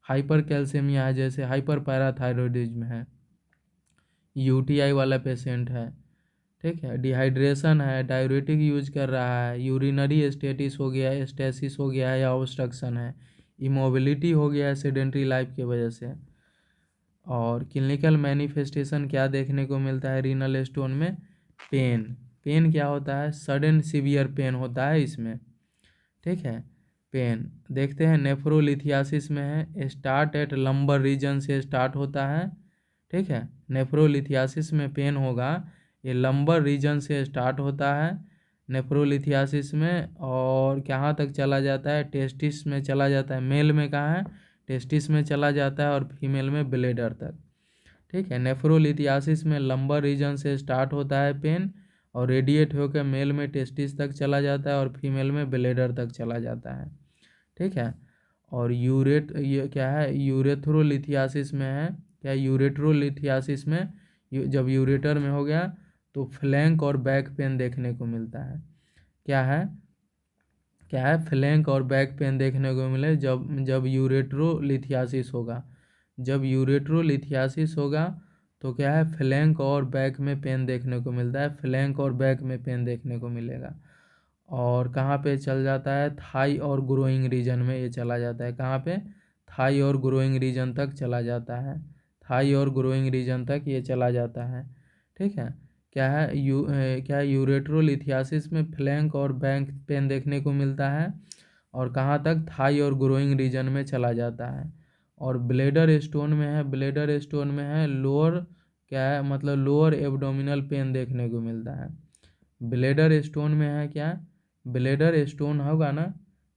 हाइपर कैल्शियमिया है, जैसे हाइपर पैराथायरॉयडिज्म है, यूटीआई वाला पेशेंट है। ठीक है, डिहाइड्रेशन है, डायूरेटिक यूज कर रहा है, यूरिनरी स्टेटिस हो गया है, स्टेसिस हो गया है या ऑब्स्ट्रक्शन है, इमोबिलिटी हो गया है सेडेंट्री लाइफ की वजह से। और क्लिनिकल मैनिफेस्टेशन क्या देखने को मिलता है रीनल स्टोन में, पेन। पेन क्या होता है, सडन सीवियर पेन होता है इसमें। ठीक है, पेन देखते हैं, नेफ्रोलिथियासिस में है, स्टार्ट एट लंबर रीजन से स्टार्ट होता है। ठीक है, नेफ्रोलिथियासिस में पेन होगा, ये लंबर रीजन से स्टार्ट होता है नेफ्रोलिथियासिस में, और कहाँ तक चला जाता है, टेस्टिस में चला जाता है। मेल में कहाँ है, टेस्टिस में चला जाता है, और फीमेल में ब्लेडर तक। ठीक है, नेफ्रोलिथियासिस में लंबर रीजन से स्टार्ट होता है पेन, और रेडिएट होकर मेल में टेस्टिस तक चला जाता है, और फीमेल में ब्लेडर तक चला जाता है। ठीक है, और ये क्या है, यूरेथ्रोलिथियासिस में है, क्या यूरेट्रोलिथियासिस में जब यूरेटर में हो गया तो फ्लैंक और बैक पेन देखने को मिलता है। क्या है, क्या है, फ्लैंक और बैक पेन देखने को मिले जब जब यूरेट्रोलिथियासिस होगा। जब यूरेट्रोलिथियासिस होगा तो क्या है, फ्लैंक और बैक में पेन देखने को मिलता है, फ्लैंक और बैक में पेन देखने को मिलेगा। और कहाँ पे चल जाता है, थाई और ग्रोइंग रीजन में ये चला जाता है, कहाँ पे, थाई और ग्रोइंग रीजन तक चला जाता है, थाई और ग्रोइंग रीजन तक ये चला जाता है। ठीक है, क्या है, क्या है, यूरेट्रोलिथियासिस में फ्लैंक और बैक पेन देखने को मिलता है, और कहाँ तक, थाई और ग्रोइंग रीजन में चला जाता है। और ब्लेडर स्टोन में है, ब्लेडर स्टोन में है लोअर, क्या है, मतलब लोअर एब्डोमिनल पेन देखने को मिलता है। ब्लेडर स्टोन में है क्या, ब्लेडर स्टोन होगा ना,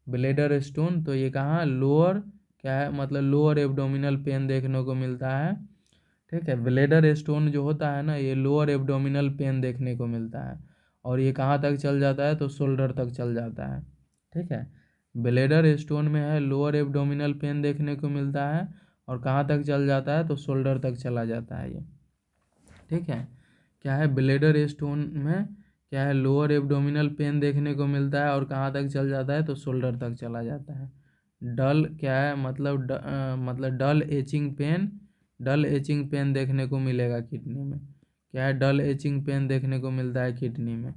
ब्लेडर स्टोन, तो ये कहाँ, लोअर, क्या है, मतलब लोअर एब्डोमिनल पेन देखने को मिलता है। ठीक है, ब्लेडर स्टोन जो होता है ना, ये लोअर एब्डोमिनल पेन देखने को मिलता है, और ये कहाँ तक चल जाता है, तो शोल्डर तक चल जाता है। ठीक है, ब्लेडर स्टोन में है, लोअर एब्डोमिनल पेन देखने को मिलता है, और कहाँ तक चल जाता है, तो शोल्डर तक चला जाता है ये। ठीक है। क्या है, ब्लेडर स्टोन में क्या है, लोअर एब्डोमिनल पेन देखने को मिलता है और कहाँ तक चल जाता है, तो शोल्डर तक चला जाता है। डल क्या है, मतलब डल एचिंग पेन, डल एचिंग पेन देखने को मिलेगा किडनी में। क्या है, डल एचिंग पेन देखने को मिलता है किडनी में।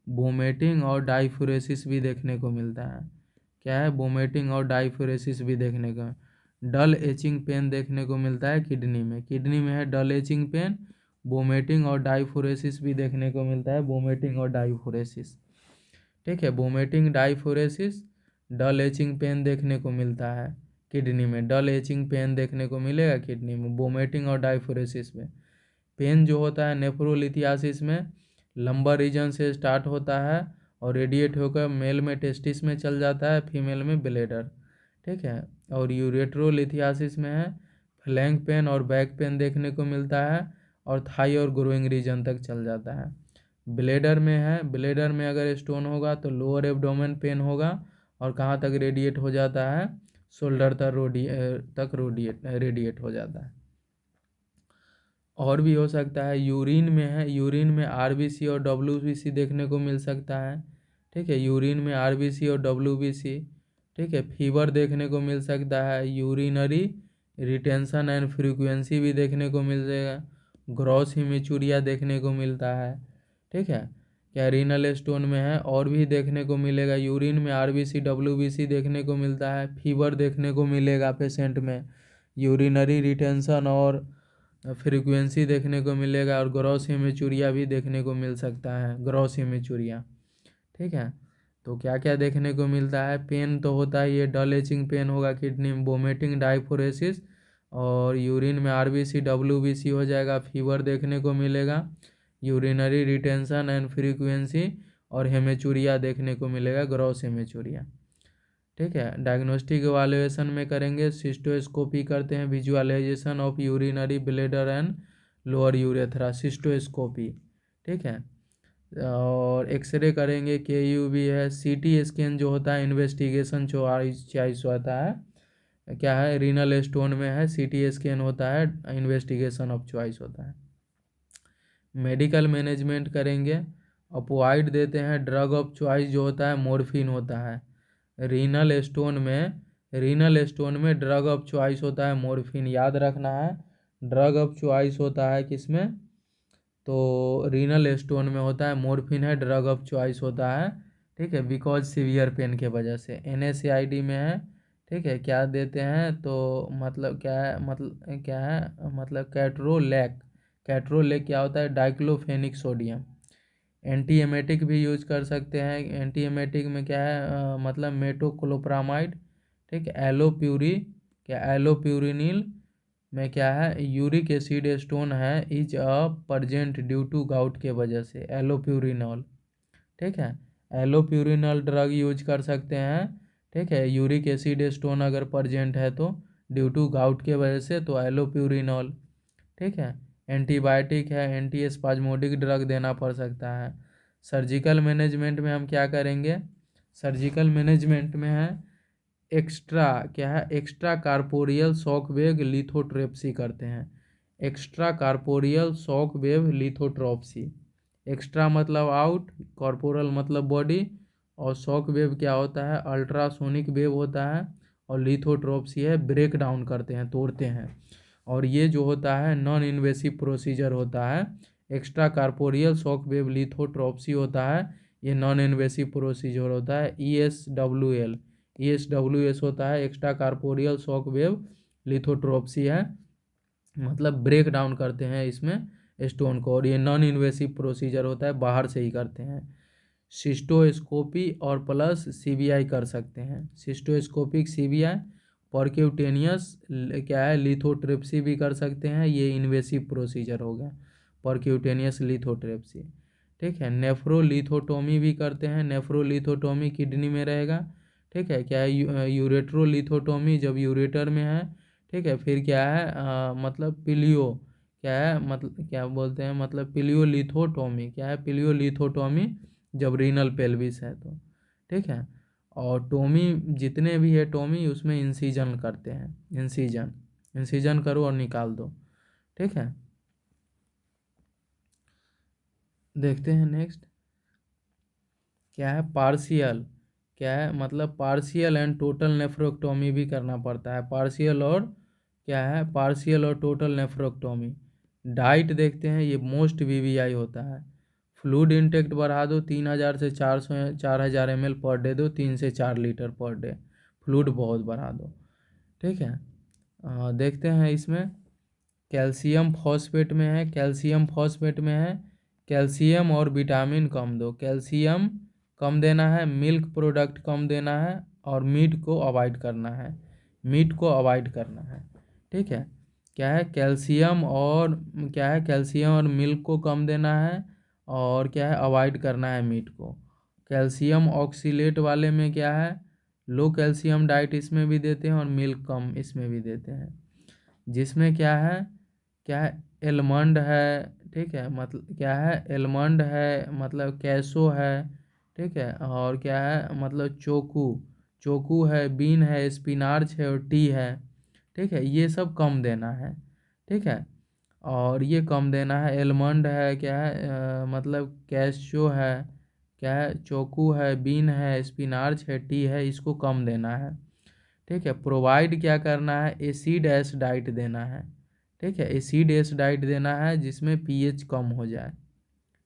वोमिटिंग और डाइफूरेसिस भी देखने को मिलता है। क्या है, वोमिटिंग और डाइफूरेसिस भी देखने को, डल एचिंग पेन देखने को मिलता है किडनी में। किडनी में है डल एचिंग पेन, वोमिटिंग और डाइफूरेसिस भी देखने को मिलता है, वोमिटिंग और डाइफूरेसिस। ठीक है, वोमिटिंग डाइफूरेसिस, डल एचिंग पेन देखने को मिलता है किडनी में, डल एचिंग पेन देखने को मिलेगा किडनी में, वोमिटिंग और डाइफूरेसिस में। पेन जो होता है नेफ्रोलिथियासिस में लंबा रीजन से स्टार्ट होता है और रेडिएट होकर मेल में टेस्टिस में चल जाता है, फीमेल में ब्लेडर। ठीक है, और यूरेट्रोलिथियासिस में है फ्लैंक पेन और बैक पेन देखने को मिलता है और थाई और ग्रोइंग रीजन तक चल जाता है। ब्लेडर में है, ब्लेडर में अगर स्टोन होगा तो लोअर एब्डोमेन पेन होगा और कहाँ तक रेडिएट हो जाता है, शोल्डर तक रेडिएट हो जाता है। और भी हो सकता है, यूरिन में है, यूरिन में आरबीसी और डब्ल्यूबीसी देखने को मिल सकता है। ठीक है, यूरिन में आरबीसी और डब्ल्यूबीसी। ठीक है, फीवर देखने को मिल सकता है, यूरिनरी रिटेंशन एंड फ्रीक्वेंसी भी देखने को मिल जाएगा, ग्रॉस हिमिचूरिया देखने को मिलता है। ठीक है, क्या रीनल स्टोन में है और भी देखने को मिलेगा, यूरिन में आरबीसी डब्ल्यूबीसी देखने को मिलता है, फीवर देखने को मिलेगा पेशेंट में, यूरिनरी रिटेंशन और फ्रीक्वेंसी देखने को मिलेगा और ग्रॉस हिमिचूरिया भी देखने को मिल सकता है, ग्रॉस हिमिचूरिया। ठीक है, तो क्या क्या देखने को मिलता है, पेन तो होता है ये डल एचिंग पेन होगा किडनी में, वोमिटिंग डाइफोरेसिस और यूरिन में आरबीसी डब्ल्यूबीसी हो जाएगा, फीवर देखने को मिलेगा, यूरिनरी रिटेंशन एंड फ्रीक्वेंसी और हेमेचूरिया देखने को मिलेगा, ग्रॉस हेमेचूरिया। ठीक है, डायग्नोस्टिक इवाल्युएशन में करेंगे, सिस्टोस्कोपी करते हैं, visualisation of urinary bladder and lower urethra, cystoscopy. ठीक है, और एक्सरे करेंगे, केयूबी है, सीटी स्कैन जो होता है इन्वेस्टिगेशन चॉइस होता है। क्या है, रीनल स्टोन में है, सीटी स्कैन होता है, इन्वेस्टिगेशन ऑफ चॉइस होता है। मेडिकल मैनेजमेंट करेंगे, ऑपोइड देते हैं, ड्रग ऑफ चॉइस जो होता है मॉर्फिन होता है। रीनल स्टोन में, रीनल स्टोन में ड्रग ऑफ चॉइस होता है मॉर्फिन, याद रखना है। ड्रग ऑफ चॉइस होता है किसमें, तो रीनल स्टोन में होता है, मॉर्फिन है ड्रग ऑफ चॉइस होता है। ठीक है, बिकॉज सीवियर पेन के वजह से। NSAID में है। ठीक है, क्या देते हैं, तो मतलब क्या है, मतलब कैट्रोलैक, कैट्रोलैक क्या होता है, डाइक्लोफेनिक सोडियम। एंटी एमेटिक भी यूज कर सकते हैं, एंटी एमेटिक में क्या है, मतलब मेटोक्लोप्रामाइड। ठीक है, एलोप्यूरी, क्या एलोप्यूरिनिल में क्या है, यूरिक एसिड स्टोन है is present due to gout के वजह से, एलोप्यूरिनॉल। ठीक है, एलोप्यूरिनॉल ड्रग यूज कर सकते हैं। ठीक है, यूरिक एसिड स्टोन अगर प्रजेंट है तो ड्यू टू गाउट के वजह से, तो एलोप्यूरिनॉल। ठीक है, एंटीबायोटिक है, एंटी स्पाज्मोडिक ड्रग देना पड़ सकता है। सर्जिकल मैनेजमेंट में हम क्या करेंगे, सर्जिकल मैनेजमेंट में है एक्स्ट्रा, क्या है, extra corporeal shock wave lithotripsy करते हैं, extra corporeal shock wave lithotripsy. Extra मतलब आउट, कॉर्पोरल मतलब बॉडी, और शॉक वेव क्या होता है, अल्ट्रासोनिक वेव होता है, और लिथोट्रोप्सी है ब्रेक डाउन करते हैं, तोड़ते हैं। और ये जो होता है नॉन इन्वेसिव प्रोसीजर होता है, एक्स्ट्रा कार्पोरियल शॉक वेव लिथोट्रोप्सी होता है, ये नॉन इन्वेसिव प्रोसीजर होता है, ESWL होता है, एक्स्ट्रा कार्पोरियल शॉक वेव लिथोट्रोप्सी है, मतलब ब्रेक डाउन करते हैं इसमें स्टोन को, और ये नॉन इन्वेसिव प्रोसीजर होता है, बाहर से ही करते हैं। सिस्टोस्कोपी और प्लस CBI कर सकते हैं, सिस्टोस्कोपिक CBI, परक्यूटेनियस क्या है, लिथोट्रिप्सी भी कर सकते हैं, ये इन्वेसिव प्रोसीजर हो गया, परक्यूटेनियस लिथोट्रिप्सी। ठीक है, नेफ्रोलिथोटोमी भी करते हैं, नेफ्रोलिथोटोमी किडनी में रहेगा। ठीक है, क्या है, यूरेट्रोलिथोटोमी जब यूरेटर में है। ठीक है, फिर क्या है, मतलब पिलियो, क्या है, मतलब क्या बोलते हैं, मतलब पिलियोलिथोटोमी, क्या है, पिलियोलिथोटोमी जब रीनल पेल्विस है तो। ठीक है, और टोमी जितने भी है टोमी, उसमें इंसीजन करते हैं, इंसीजन, इंसीजन करो और निकाल दो। ठीक है, देखते हैं नेक्स्ट क्या है पार्शियल। क्या है मतलब पार्शियल एंड टोटल नेफ्रोक्टोमी भी करना पड़ता है। पार्शियल और क्या है पार्शियल और टोटल नेफ्रोक्टोमी। डाइट देखते हैं, ये मोस्ट वीवीआई होता है। फ्लूइड इंटेक्ट बढ़ा दो, 3000 से 4000 ml पर डे दो, 3 से 4 लीटर पर डे। फ्लूइड बहुत बढ़ा दो। ठीक है। देखते हैं इसमें कैल्शियम फॉस्फेट में है, कैल्शियम फॉस्फेट में है कैल्शियम और विटामिन कम दो। कैल्शियम कम देना है, मिल्क प्रोडक्ट कम देना है, और मीट को अवॉइड करना है। मीट को अवॉइड करना है। ठीक है। क्या है कैल्शियम और क्या है कैल्शियम और मिल्क को कम देना है, और क्या है अवॉइड करना है मीट को। कैल्शियम ऑक्सीलेट वाले में क्या है लो कैल्शियम डाइट इसमें भी देते हैं और मिल्क कम इसमें भी देते हैं। जिसमें क्या है एलमंड है। ठीक है, मतलब क्या है एलमंड है, मतलब कैसो है। ठीक है, और क्या है मतलब चोकू चोकू है, बीन है, स्पिनार्च है और टी है। ठीक है, ये सब कम देना है। ठीक है, और ये कम देना है। एलमंड है, क्या है मतलब कैशो है, क्या है चोकू है, बीन है, स्पिनार्च है, टी है, इसको कम देना है। ठीक है, प्रोवाइड क्या करना है एसिड एस डाइट देना है। ठीक है, एसिड एस डाइट देना है जिसमें पीएच कम हो जाए।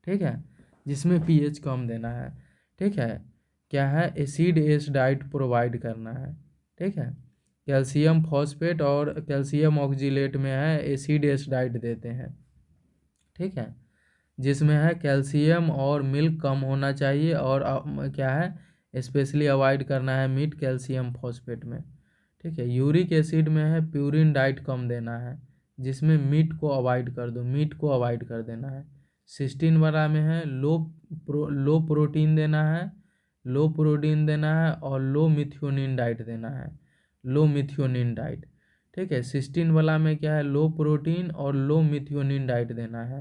ठीक है, जिसमें पीएच कम देना है। ठीक है, क्या है एसिड एस डाइट प्रोवाइड करना है। ठीक है, कैल्शियम फॉस्फेट और कैल्शियम ऑक्जिलेट में है एसिड एस डाइट देते हैं। ठीक है, जिसमें है कैल्शियम और मिल्क कम होना चाहिए, और क्या है स्पेशली अवॉइड करना है मीट कैल्शियम फॉस्फेट में। ठीक है, यूरिक एसिड में है प्यूरिन डाइट कम देना है, जिसमें मीट को अवॉइड कर दो, मीट को अवॉइड कर देना है। सिस्टीन वाला में है लो प्रोटीन देना है, लो प्रोटीन देना है, और लो मिथ्योनिन डाइट देना है, लो मिथ्योनिन डाइट। ठीक है, सिस्टीन वाला में क्या है लो प्रोटीन और लो मिथ्योनिन डाइट देना है।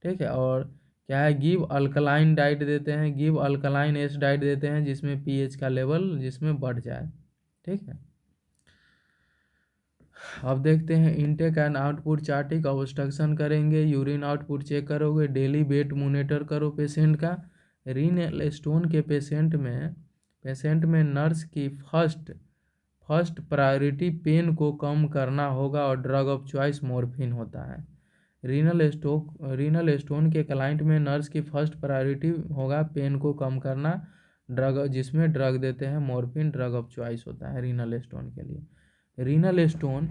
ठीक है, और क्या है गिव अल्कलाइन डाइट देते हैं, गिव अल्कलाइन एस डाइट देते हैं जिसमें पीएच का लेवल जिसमें बढ़ जाए। ठीक है, अब देखते हैं intake and output charting. Obstruction करेंगे, यूरिन आउटपुट चेक करोगे, डेली वेट मॉनिटर करो पेशेंट का। रीनल स्टोन के पेशेंट में नर्स की फर्स्ट प्रायोरिटी पेन को कम करना होगा, और ड्रग ऑफ चॉइस मॉर्फिन होता है। रीनल स्टोन के क्लाइंट में नर्स की फर्स्ट प्रायोरिटी होगा पेन को कम करना, जिसमें ड्रग देते हैं मॉर्फिन, ड्रग ऑफ चॉइस होता है रीनल स्टोन के लिए। रीनल स्टोन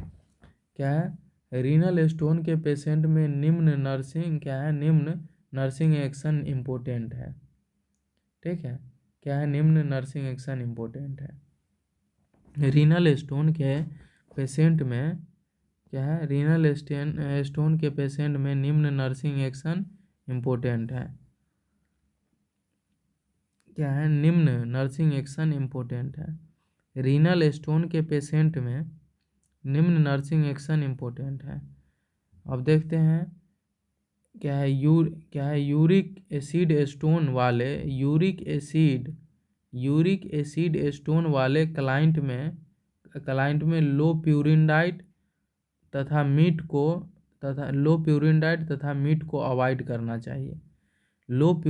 क्या है रीनल स्टोन के पेशेंट में निम्न नर्सिंग एक्शन इम्पोर्टेंट है। ठीक है, क्या है निम्न नर्सिंग एक्शन इम्पोर्टेंट है रीनल स्टोन के पेशेंट में। क्या है रीनल स्टोन के पेशेंट में निम्न नर्सिंग एक्शन इम्पोर्टेंट है। क्या है निम्न नर्सिंग एक्शन इम्पोर्टेंट है रीनल स्टोन के पेशेंट में, निम्न नर्सिंग एक्शन इम्पोर्टेंट है। अब देखते हैं क्या है यूरिक एसिड स्टोन वाले यूरिक एसिड स्टोन वाले क्लाइंट में लो प्यूरिन डाइट तथा मीट को लो प्यूरिन डाइट तथा मीट को अवॉइड करना चाहिए। लो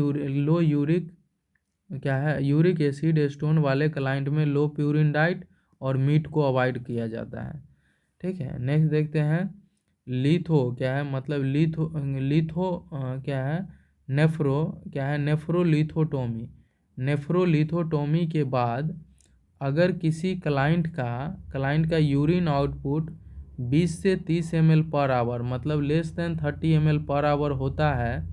यूरिक क्या है यूरिक एसिड स्टोन वाले क्लाइंट में लो प्यूरिन डाइट और मीट को अवॉइड किया जाता है। ठीक है, नेक्स्ट देखते हैं लिथो। क्या है मतलब लिथो क्या है नेफ्रोलिथोटोमी के बाद अगर किसी क्लाइंट का यूरिन आउटपुट 20 से 30 ml पर आवर, मतलब less than 30 ml per hour होता है,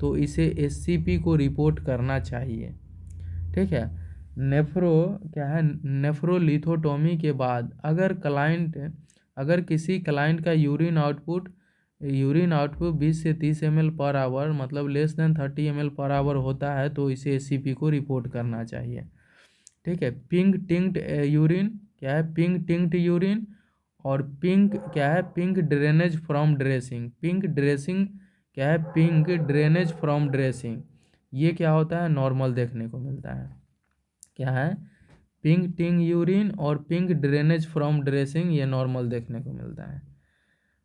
तो इसे एससीपी को रिपोर्ट करना चाहिए। ठीक है, नेफ्रोलिथोटोमी के बाद अगर किसी क्लाइंट का यूरिन आउटपुट 20 से 30 ml पर आवर, मतलब less than 30 ml per hour होता है, तो इसे एससीपी को रिपोर्ट करना चाहिए। ठीक है, पिंक टिंक्ड यूरिन क्या है पिंक टिंक्ड यूरिन, और pink drainage from dressing. Pink drainage from dressing, ये क्या होता है नॉर्मल देखने को मिलता है। क्या है पिंक टिंग यूरिन और पिंक ड्रेनेज फ्रॉम ड्रेसिंग, ये नॉर्मल देखने को मिलता है।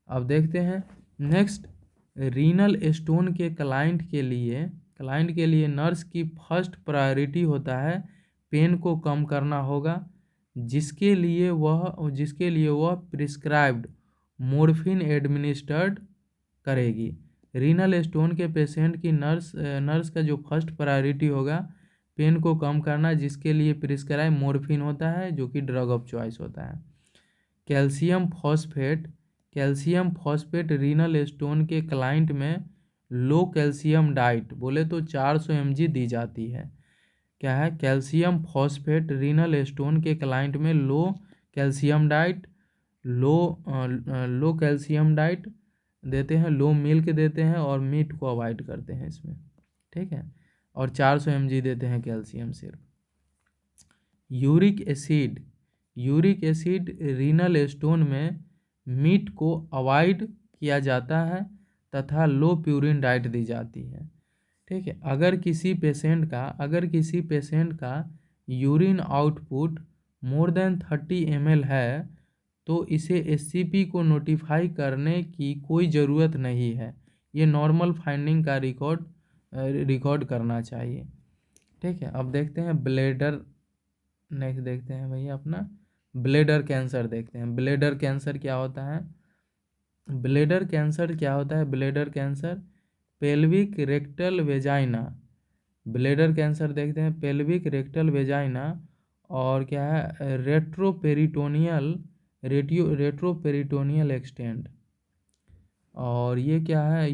अब देखते हैं नेक्स्ट रीनल स्टोन के क्लाइंट क्लाइंट के लिए नर्स की फर्स्ट प्रायोरिटी होता है पेन को कम करना होगा, जिसके लिए वह प्रिस्क्राइब्ड मॉर्फिन एडमिनिस्टर्ड करेगी। रीनल स्टोन के पेशेंट की नर्स का जो फर्स्ट प्रायोरिटी होगा पेन को कम करना, जिसके लिए प्रिस्क्राइब मॉर्फिन होता है जो कि ड्रग ऑफ चॉइस होता है। कैल्शियम फॉस्फेट रीनल स्टोन के क्लाइंट में लो कैल्शियम डाइट बोले तो 400 mg दी जाती है। क्या है? कैल्शियम फॉस्फेट रीनल स्टोन के क्लाइंट में लो कैल्शियम डाइट देते हैं, लो मिल्क देते हैं और मीट को अवॉइड करते हैं इसमें, ठीक है। और 400 mg देते हैं कैल्शियम सिर्फ। यूरिक एसिड रीनल स्टोन में मीट को अवॉइड किया जाता है तथा लो प्यूरिन डाइट दी जाती है, ठीक है। अगर किसी पेशेंट का urine output more than 30 ml है तो इसे एससीपी को नोटिफाई करने की कोई ज़रूरत नहीं है। ये नॉर्मल फाइंडिंग का रिकॉर्ड करना चाहिए, ठीक है। अब देखते हैं ब्लैडर, नेक्स्ट देखते हैं भैया अपना ब्लैडर कैंसर देखते हैं। ब्लैडर कैंसर क्या होता है? Bladder cancer pelvic rectal vagina, bladder cancer देखते हैं पेल्विक रेक्टल वेजाइना और क्या है रेट्रोपेरिटोनियल एक्सटेंड। और ये क्या है?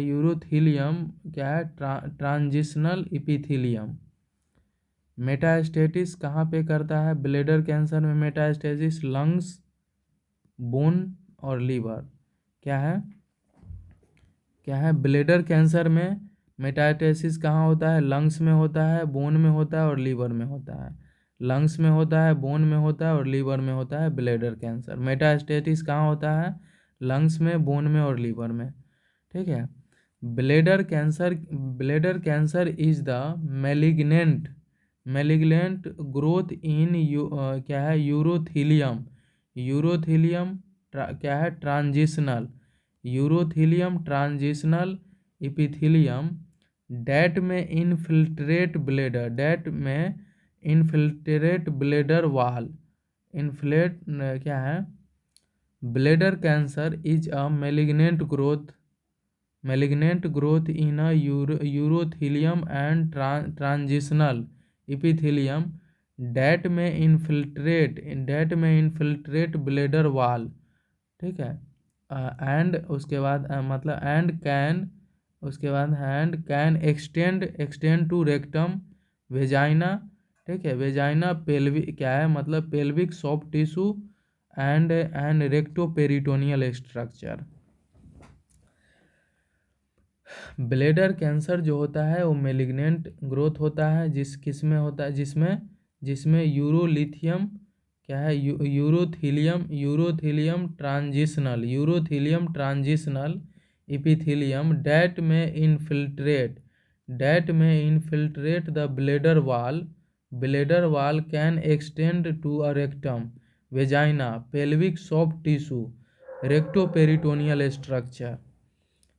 Urothelium transitional epithelium. मेटास्टेसिस कहाँ पे करता है ब्लैडर कैंसर में? मेटास्टेसिस लंग्स, बोन और लीवर। क्या है ब्लैडर कैंसर में मेटास्टेसिस कहाँ होता है? लंग्स में होता है, बोन में होता है और लीवर में होता है। लंग्स में होता है, बोन में होता है और लीवर में होता है ब्लैडर कैंसर। मेटास्टेसिस कहाँ होता है? लंग्स में, बोन में और लीवर में, ठीक है। Bladder cancer is the malignant growth in क्या है? Transitional epithelium that may infiltrate bladder wall. क्या है? Bladder cancer is a malignant growth in a urothelium and transitional epithelium that may infiltrate bladder wall, ठीक है। And उसके बाद can extend to rectum, vagina, ठीक है। वेजाइना पेल्विक क्या है? मतलब pelvic soft tissue and rectoperitoneal structure. Bladder cancer जो होता है वो मेलिग्नेंट ग्रोथ होता है किसमें होता है? जिसमें यूरोलिथियम क्या है? Urothelium transitional epithelium that may infiltrate the bladder wall can extend to a rectum, vagina, pelvic soft tissue, rectoperitoneal structure.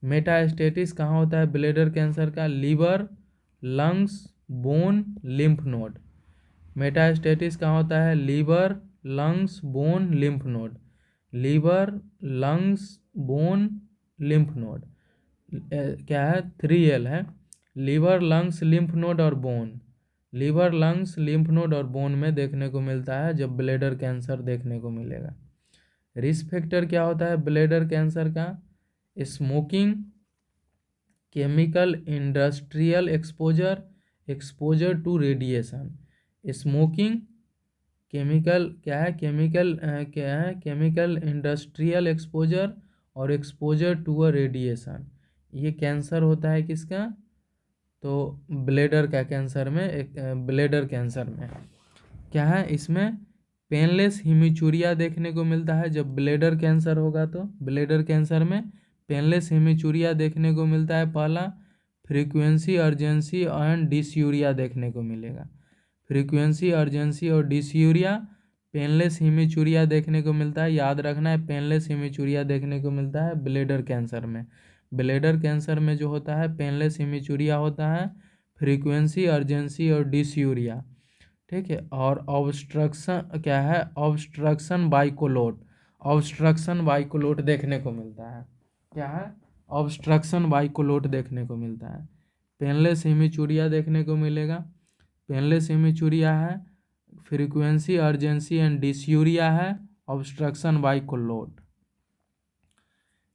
Metastasis कहाँ होता है ब्लैडर कैंसर का? Liver, lungs, bone, lymph node. Metastasis कहाँ होता है? Liver, lungs, bone, lymph node. Liver, lungs, bone, lymph node. क्या है? 3L है। लीवर, लंग्स, लिम्फ नोड और bone. Liver, lungs, lymph node और बोन में देखने को मिलता है जब ब्लैडर कैंसर देखने को मिलेगा। रिस्क फैक्टर क्या होता है ब्लैडर कैंसर का? Smoking, chemical industrial exposure to radiation. Smoking, chemical industrial exposure और एक्सपोजर टू अ रेडिएशन। ये कैंसर होता है किसका? तो ब्लैडर कैंसर में क्या है? इसमें पेनलेस हेमीचूरिया देखने को मिलता है जब ब्लैडर कैंसर होगा। तो ब्लैडर कैंसर में पेनलेस हेमीचूरिया देखने को मिलता है। पहला फ्रीक्वेंसी, अर्जेंसी एंड डिसयूरिया देखने को मिलेगा। फ्रीक्वेंसी, अर्जेंसी और डिसयूरिया पेनलेस हीमीचूरिया देखने को मिलता है, याद रखना है, पेनलेस हीमीचूरिया देखने को मिलता है ब्लेडर कैंसर में। ब्लेडर कैंसर में जो होता है पेनलेस हीमीचूरिया होता है, फ्रीक्वेंसी, अर्जेंसी और डिसयूरिया। ठीक है, और ऑब्स्ट्रक्शन क्या है, ऑब्स्ट्रक्शन बाइकोलोट, ऑब्स्ट्रक्शन बाइकोलोट देखने को मिलता है। क्या है, ऑब्स्ट्रक्शन बाइकोलोट देखने को मिलता है। पेनलेस हीमीचूरिया देखने को मिलेगा, पेनलेस हीमीचूरिया है, फ्रीक्वेंसी, अर्जेंसी एंड डिसयूरिया है, ऑब्स्ट्रक्शन बाइकोलोट।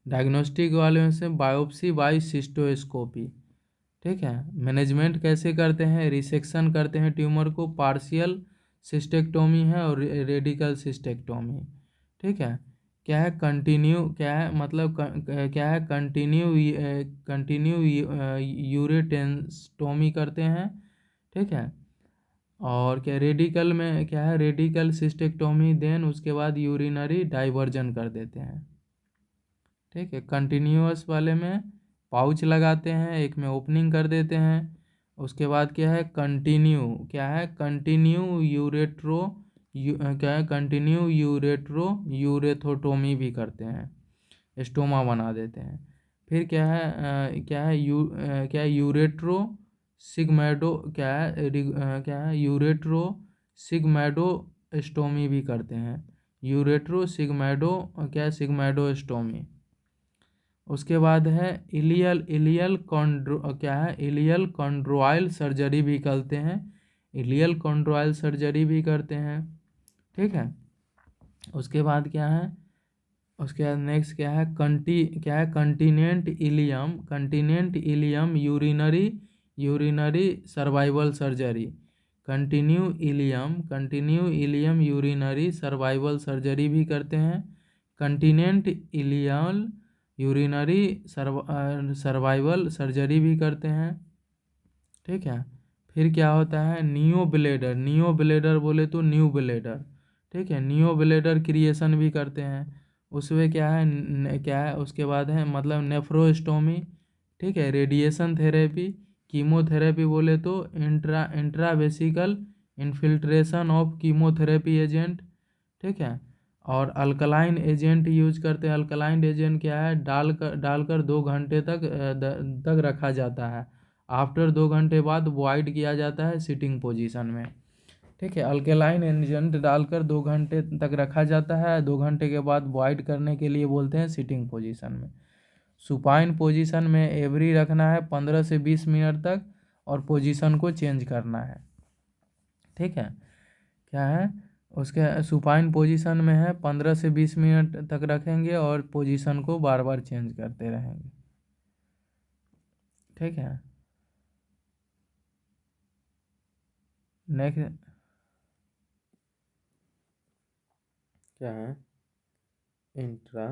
डायग्नोस्टिक वाले में से बायोप्सी बाई सिस्टोस्कोपी। ठीक है, मैनेजमेंट कैसे करते हैं, रिसेक्शन करते हैं ट्यूमर को, पार्शियल सिस्टेक्टोमी है और रेडिकल सिस्टेक्टोमी। ठीक है, क्या है कंटिन्यू, क्या है मतलब क्या है कंटिन्यू, कंटिन्यू यूरेटेंस्टोमी करते हैं। ठीक है, और क्या रेडिकल में क्या है, रेडिकल सिस्टेक्टोमी, देन उसके बाद यूरिनरी डाइवर्जन कर देते हैं। ठीक है, कंटिन्यूअस वाले में पाउच लगाते हैं, एक में ओपनिंग कर देते हैं। उसके बाद क्या है कंटिन्यू, क्या है कंटिन्यू यूरेट्रो क्या है कंटिन्यू यूरेथोटोमी भी करते हैं, स्टोमा बना देते हैं। फिर क्या है क्या है यूरेट्रो सिग्मैडो, क्या है यूरेट्रो सिग्मैडोस्टोमी भी करते हैं, यूरेट्रो सिग्मैडो, क्या है सिग्मैडोस्टोमी। उसके बाद है इलियल कॉन्ड्रो, क्या है इलियल कॉन्ड्रोइल सर्जरी भी करते हैं, इलियल कॉन्ड्रोइल सर्जरी भी करते हैं। ठीक है, उसके बाद क्या है, उसके बाद नेक्स्ट क्या है क्या है continent ileum urinary survival surgery, continue ileum urinary survival surgery भी करते हैं, continent ileal urinary survival surgery भी करते हैं। ठीक है, फिर क्या होता है नियो ब्लेडर बोले तो न्यू ब्लेडर। ठीक है, नियो ब्लेडर क्रिएशन भी करते हैं। उसमें क्या है क्या है उसके बाद है मतलब नेफ्रोस्टोमी। ठीक है, रेडिएशन थेरेपी, कीमोथेरेपी बोले तो intravesical infiltration of chemotherapy agent. ठीक है, और अल्कलाइन एजेंट यूज करते हैं। अल्कलाइन एजेंट क्या है, डालकर 2 घंटे तक रखा जाता है, आफ्टर 2 घंटे बाद वॉइड किया जाता है सिटिंग पोजीशन में। ठीक है, अल्कलाइन एजेंट डालकर 2 घंटे तक रखा जाता है, 2 घंटे के बाद वॉइड करने के लिए बोलते हैं सिटिंग पोजीशन में। सुपाइन पोजीशन में एवरी रखना है 15 से 20 मिनट तक, और पोजीशन को चेंज करना है। ठीक है, क्या है उसके सुपाइन पोजीशन में है 15 से 20 मिनट तक रखेंगे और पोजीशन को बार बार चेंज करते रहेंगे। ठीक है, नेक्स्ट क्या है इंट्रा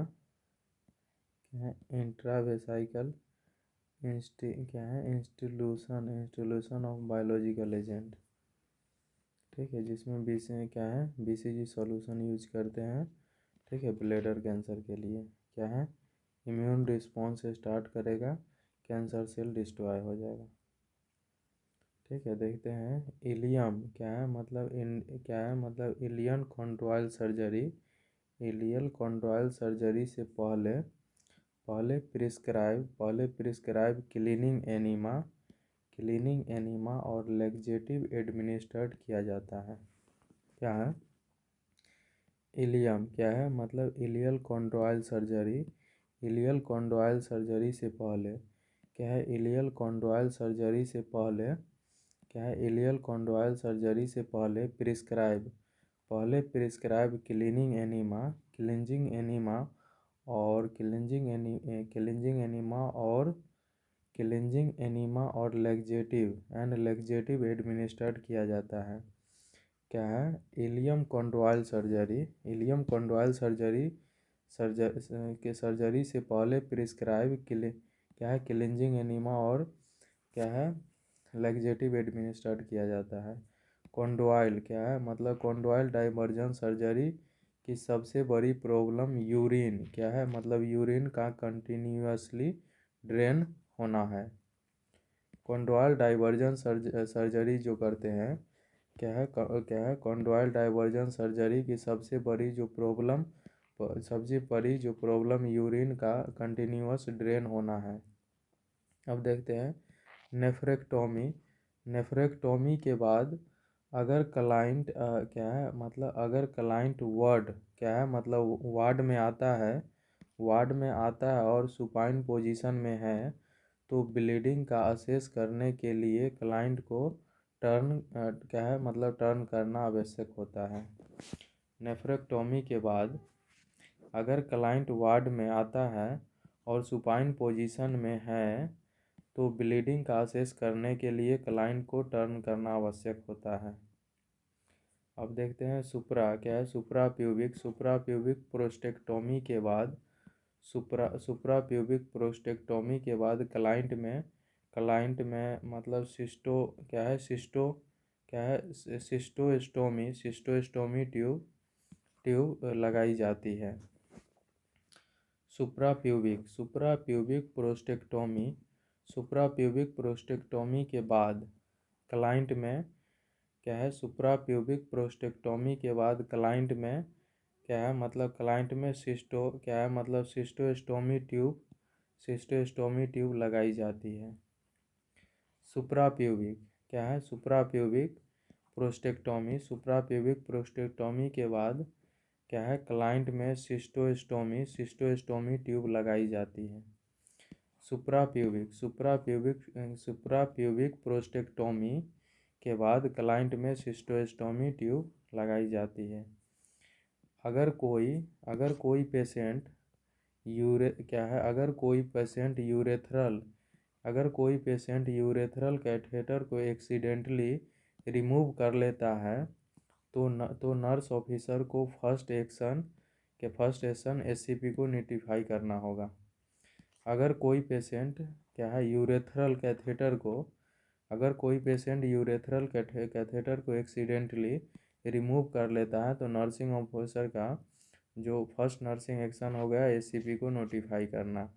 क्या है इंट्रावेसाइकल क्या है इंस्टीट्यूशन ऑफ बायोलॉजिकल एजेंट। ठीक है, जिसमें क्या है BCG सॉल्यूशन यूज करते हैं। ठीक है, ब्लैडर कैंसर के लिए क्या है इम्यून रिस्पॉन्स स्टार्ट करेगा, कैंसर सेल डिस्ट्रॉय हो जाएगा। ठीक है, देखते हैं इलियम क्या है मतलब इलियन कॉन्ड्रोइल सर्जरी, इलियल कॉन्ड्रोइल सर्जरी से पहले प्रिस्क्राइब क्लीनिंग एनीमा और लेक्जेटिव एडमिनिस्ट्रेट किया जाता है। क्या है इलियम, क्या है मतलब इलियल कॉन्ड्रोइल सर्जरी, इलियल कॉन्ड्रोइल सर्जरी से पहले क्या है इलियल कॉन्ड्रोइल सर्जरी से पहले क्या है इलियल कॉन्ड्रोइल सर्जरी से पहले प्रिस्क्राइब क्लिंजिंग एनीमा और लेक्जेटिव एडमिनिस्ट्रेट किया जाता है। क्या है इलियम कॉन्ड्रोइल सर्जरी से पहले प्रिस्क्राइब क्या है क्लिंजिंग एनीमा और क्या है लेक्जेटिव एडमिनिस्ट्रेट किया जाता है। कॉन्ड्रोइल क्या है मतलब कॉन्ड्रोइल डाइवर्जन सर्जरी की सबसे बड़ी प्रॉब्लम यूरिन क्या है मतलब यूरिन का कंटिन्यूअसली ड्रेन होना है। कॉन्ड्रोइल डाइवर्जन सर्जरी जो करते हैं क्या है कॉन्डवाइल डाइवर्जन सर्जरी की सबसे बड़ी जो प्रॉब्लम यूरिन का कंटिन्यूअस ड्रेन होना है। अब देखते हैं नेफ्रेक्टोमी। नेफ्रेक्टोमी के बाद अगर क्लाइंट अगर क्लाइंट वार्ड में आता है और सुपाइन पोजीशन में है तो ब्लीडिंग का असेस करने के लिए क्लाइंट को टर्न करना आवश्यक होता है। नेफ्रेक्टोमी के बाद अगर क्लाइंट वार्ड में आता है और सुपाइन पोजीशन में है तो ब्लीडिंग का असेस करने के लिए क्लाइंट को टर्न करना आवश्यक होता है। अब देखते हैं सुप्राप्यूबिक प्रोस्टेक्टोमी के बाद सुप्राप्यूबिक प्रोस्टेक्टोमी के बाद क्लाइंट में मतलब सिस्टोस्टोमी ट्यूब लगाई जाती है। सुप्राप्यूबिक प्रोस्टेक्टोमी के बाद क्लाइंट में सुप्राप्यूबिक प्रोस्टेक्टोमी के बाद क्लाइंट में सिस्टोस्टोमी ट्यूब लगाई जाती है। सुप्राप्यूबिक प्रोस्टेक्टोमी के बाद क्लाइंट में सिस्टोस्टोमी ट्यूब लगाई जाती है। सुप्राप्यूबिक प्रोस्टेक्टोमी के बाद क्लाइंट में सिस्टोस्टोमी ट्यूब लगाई जाती है। अगर कोई पेशेंट यूरेथ्रल कैथेटर को एक्सीडेंटली रिमूव कर लेता है तो नर्स ऑफिसर को फर्स्ट एक्शन एससीपी को नोटिफाई करना होगा। अगर कोई पेशेंट यूरेथ्रल कैथेटर को एक्सीडेंटली रिमूव कर लेता है तो नर्सिंग ऑफिसर का जो फर्स्ट नर्सिंग एक्शन हो गया एससीपी को नोटिफाई करना।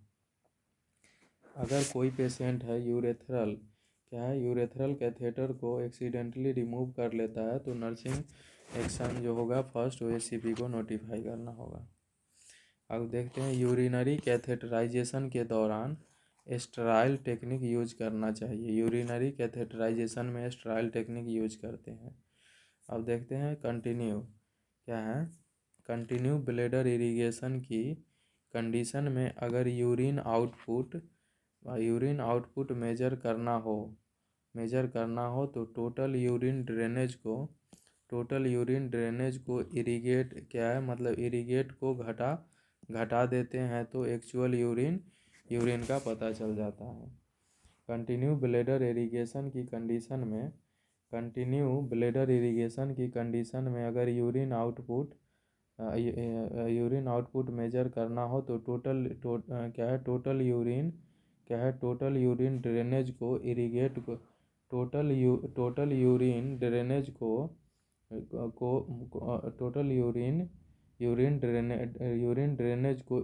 अगर कोई पेशेंट है यूरेथ्रल कैथेटर को एक्सीडेंटली रिमूव कर लेता है तो नर्सिंग एक्शन जो होगा फर्स्ट वो एससीपी को नोटिफाई करना होगा। अब देखते हैं यूरिनरी कैथेटराइजेशन के दौरान स्टेराइल टेक्निक यूज करना चाहिए। यूरिनरी कैथेटराइजेशन में स्टेराइल टेक्निक यूज करते हैं। अब देखते हैं कंटिन्यू ब्लैडर इरिगेशन की कंडीशन में अगर यूरिन आउटपुट मेजर करना हो तो टोटल यूरिन ड्रेनेज को इरिगेट को घटा देते हैं तो एक्चुअल यूरिन का पता चल जाता है। कंटिन्यू ब्लैडर इरिगेशन की कंडीशन में अगर यूरिन आउटपुट मेजर करना हो तो टोटल यूरिन ड्रेनेज को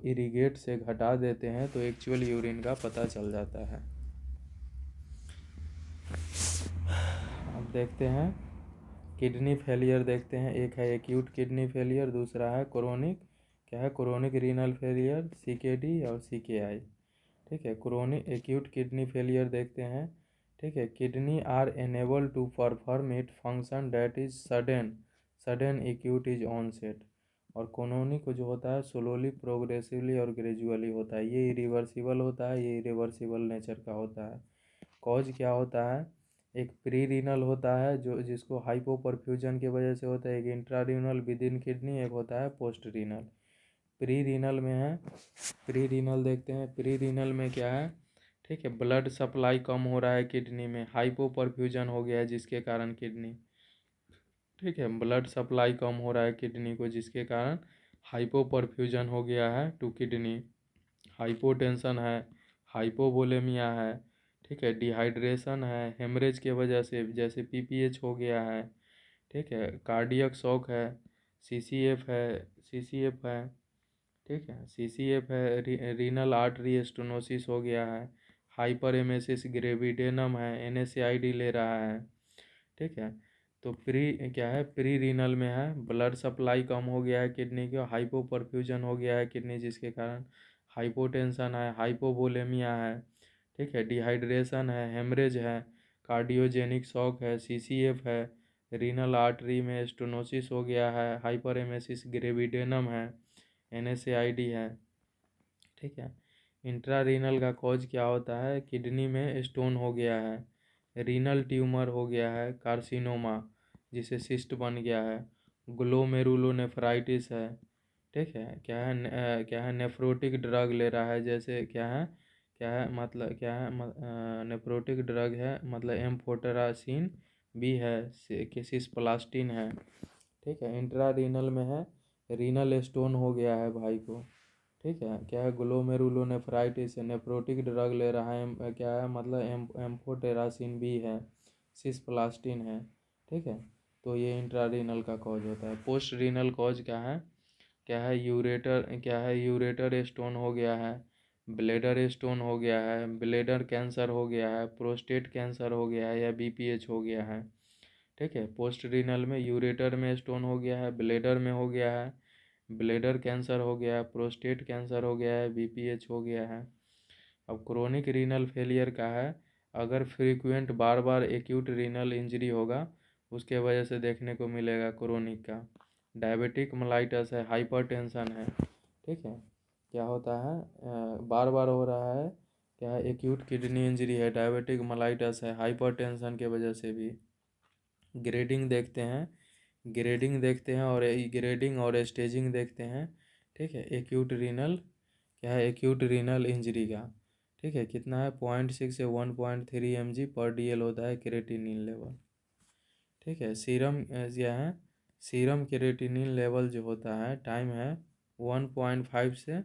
इरिगेट से घटा देते हैं तो एक्चुअल यूरिन का पता चल जाता है। अब देखते हैं किडनी फेलियर देखते हैं। एक है एक्यूट किडनी फेलियर, दूसरा है क्रोनिक रीनल फेलियर सीकेडी और सीकेआई। ठीक है, एक्यूट किडनी फेलियर देखते हैं। ठीक है, kidney are unable to perform it function that is sudden acute is onset. और क्रोनिक जो होता है स्लोली प्रोग्रेसिवली और ग्रेजुअली होता है। ये इरिवर्सिबल होता है, ये इरिवर्सिबल नेचर का होता है। कॉज क्या होता है, एक प्री रीनल होता है जिसको हाइपोपरफ्यूजन की वजह से होता है, एक intra renal with in kidney, एक होता है पोस्ट रीनल। प्री रीनल देखते हैं। प्री रीनल में क्या है, ठीक है, ब्लड सप्लाई कम हो रहा है किडनी में, हाइपोपरफ्यूजन हो गया है जिसके कारण किडनी, ठीक है, ब्लड सप्लाई कम हो रहा है किडनी को जिसके कारण हाइपोपरफ्यूजन हो गया है टू किडनी। हाइपोटेंशन है, हाइपोवोलेमिया है, ठीक है, डिहाइड्रेशन है, हेमरेज के वजह से जैसे पीपीएच हो गया है, ठीक है, कार्डियक शॉक है, सीसीएफ है, ठीक है, सीसीएफ है, रीनल आर्टरी स्टेनोसिस हो गया है, हाइपर एमेसिस ग्रेविडेनम है, एनएसएआईडी ले रहा है, ठीक है। तो क्या है, प्री रीनल में है, ब्लड सप्लाई कम हो गया है किडनी का, हाइपो परफ्यूजन हो गया है किडनी, जिसके कारण हाइपोटेंशन है, हाइपोवोलेमिया है, ठीक है, डिहाइड्रेशन है, हेमरेज है, कार्डियोजेनिक शॉक है, सीसीएफ है, रीनल आर्टरी में स्टेनोसिस हो गया है, हाइपरेमेसिस ग्रेविडेनम है, एनएसएआईडी है, ठीक है। इंट्रा रीनल का कॉज क्या होता है, किडनी में स्टोन हो गया है, रीनल ट्यूमर हो गया है, कार्सिनोमा जिसे सिस्ट बन गया है, ग्लोमेरुलोनेफ्राइटिस है, ठीक है। क्या है नेफ्रोटिक ड्रग ले रहा है, जैसे क्या है मतलब क्या है नेफ्रोटिक ड्रग है, मतलब एम्फोटेरासिन भी है, सिस्प्लास्टिन है, ठीक है। इंट्रा रीनल में है, रीनल स्टोन हो गया है भाई को, ठीक है। क्या है ग्लोमेरुलोनेफ्राइटिस है, नेफ्रोटिक ड्रग ले रहा है, क्या है मतलब एम्फोटेरासिन भी है, सिस्प्लास्टिन है, ठीक है। तो ये इंट्रारीनल का कॉज होता है। पोस्ट रीनल कॉज क्या है यूरेटर स्टोन हो गया है, ब्लेडर स्टोन हो गया है, ब्लेडर कैंसर हो गया है, प्रोस्टेट कैंसर हो गया है, या बीपीएच हो गया है, ठीक है। पोस्ट रीनल में यूरेटर में स्टोन हो गया है, ब्लेडर में हो गया है, ब्लेडर कैंसर हो गया है, प्रोस्टेट कैंसर हो गया है, बीपीएच हो गया है। अब क्रोनिक रीनल फेलियर का है, अगर फ्रीक्वेंट बार बार एक्यूट रीनल इंजरी होगा, उसके वजह से देखने को मिलेगा क्रोनिक का। डायबिटिक मलाइटस है, हाइपरटेंशन है, ठीक है। क्या होता है, बार बार हो रहा है, क्या है एक्यूट किडनी इंजरी है, डायबिटिक मलाइटस है, हाइपरटेंशन के वजह से भी। ग्रेडिंग देखते हैं, और ग्रेडिंग और स्टेजिंग देखते हैं, ठीक है। एक्यूट रीनल क्या है, एक्यूट रीनल इंजरी का, ठीक है, कितना है 0.6 से 1.3 mg पर DL होता है क्रेटिनिन लेवल, ठीक है। क्या है, सीरम क्रेटिनिन लेवल जो होता है, टाइम है 1.5 से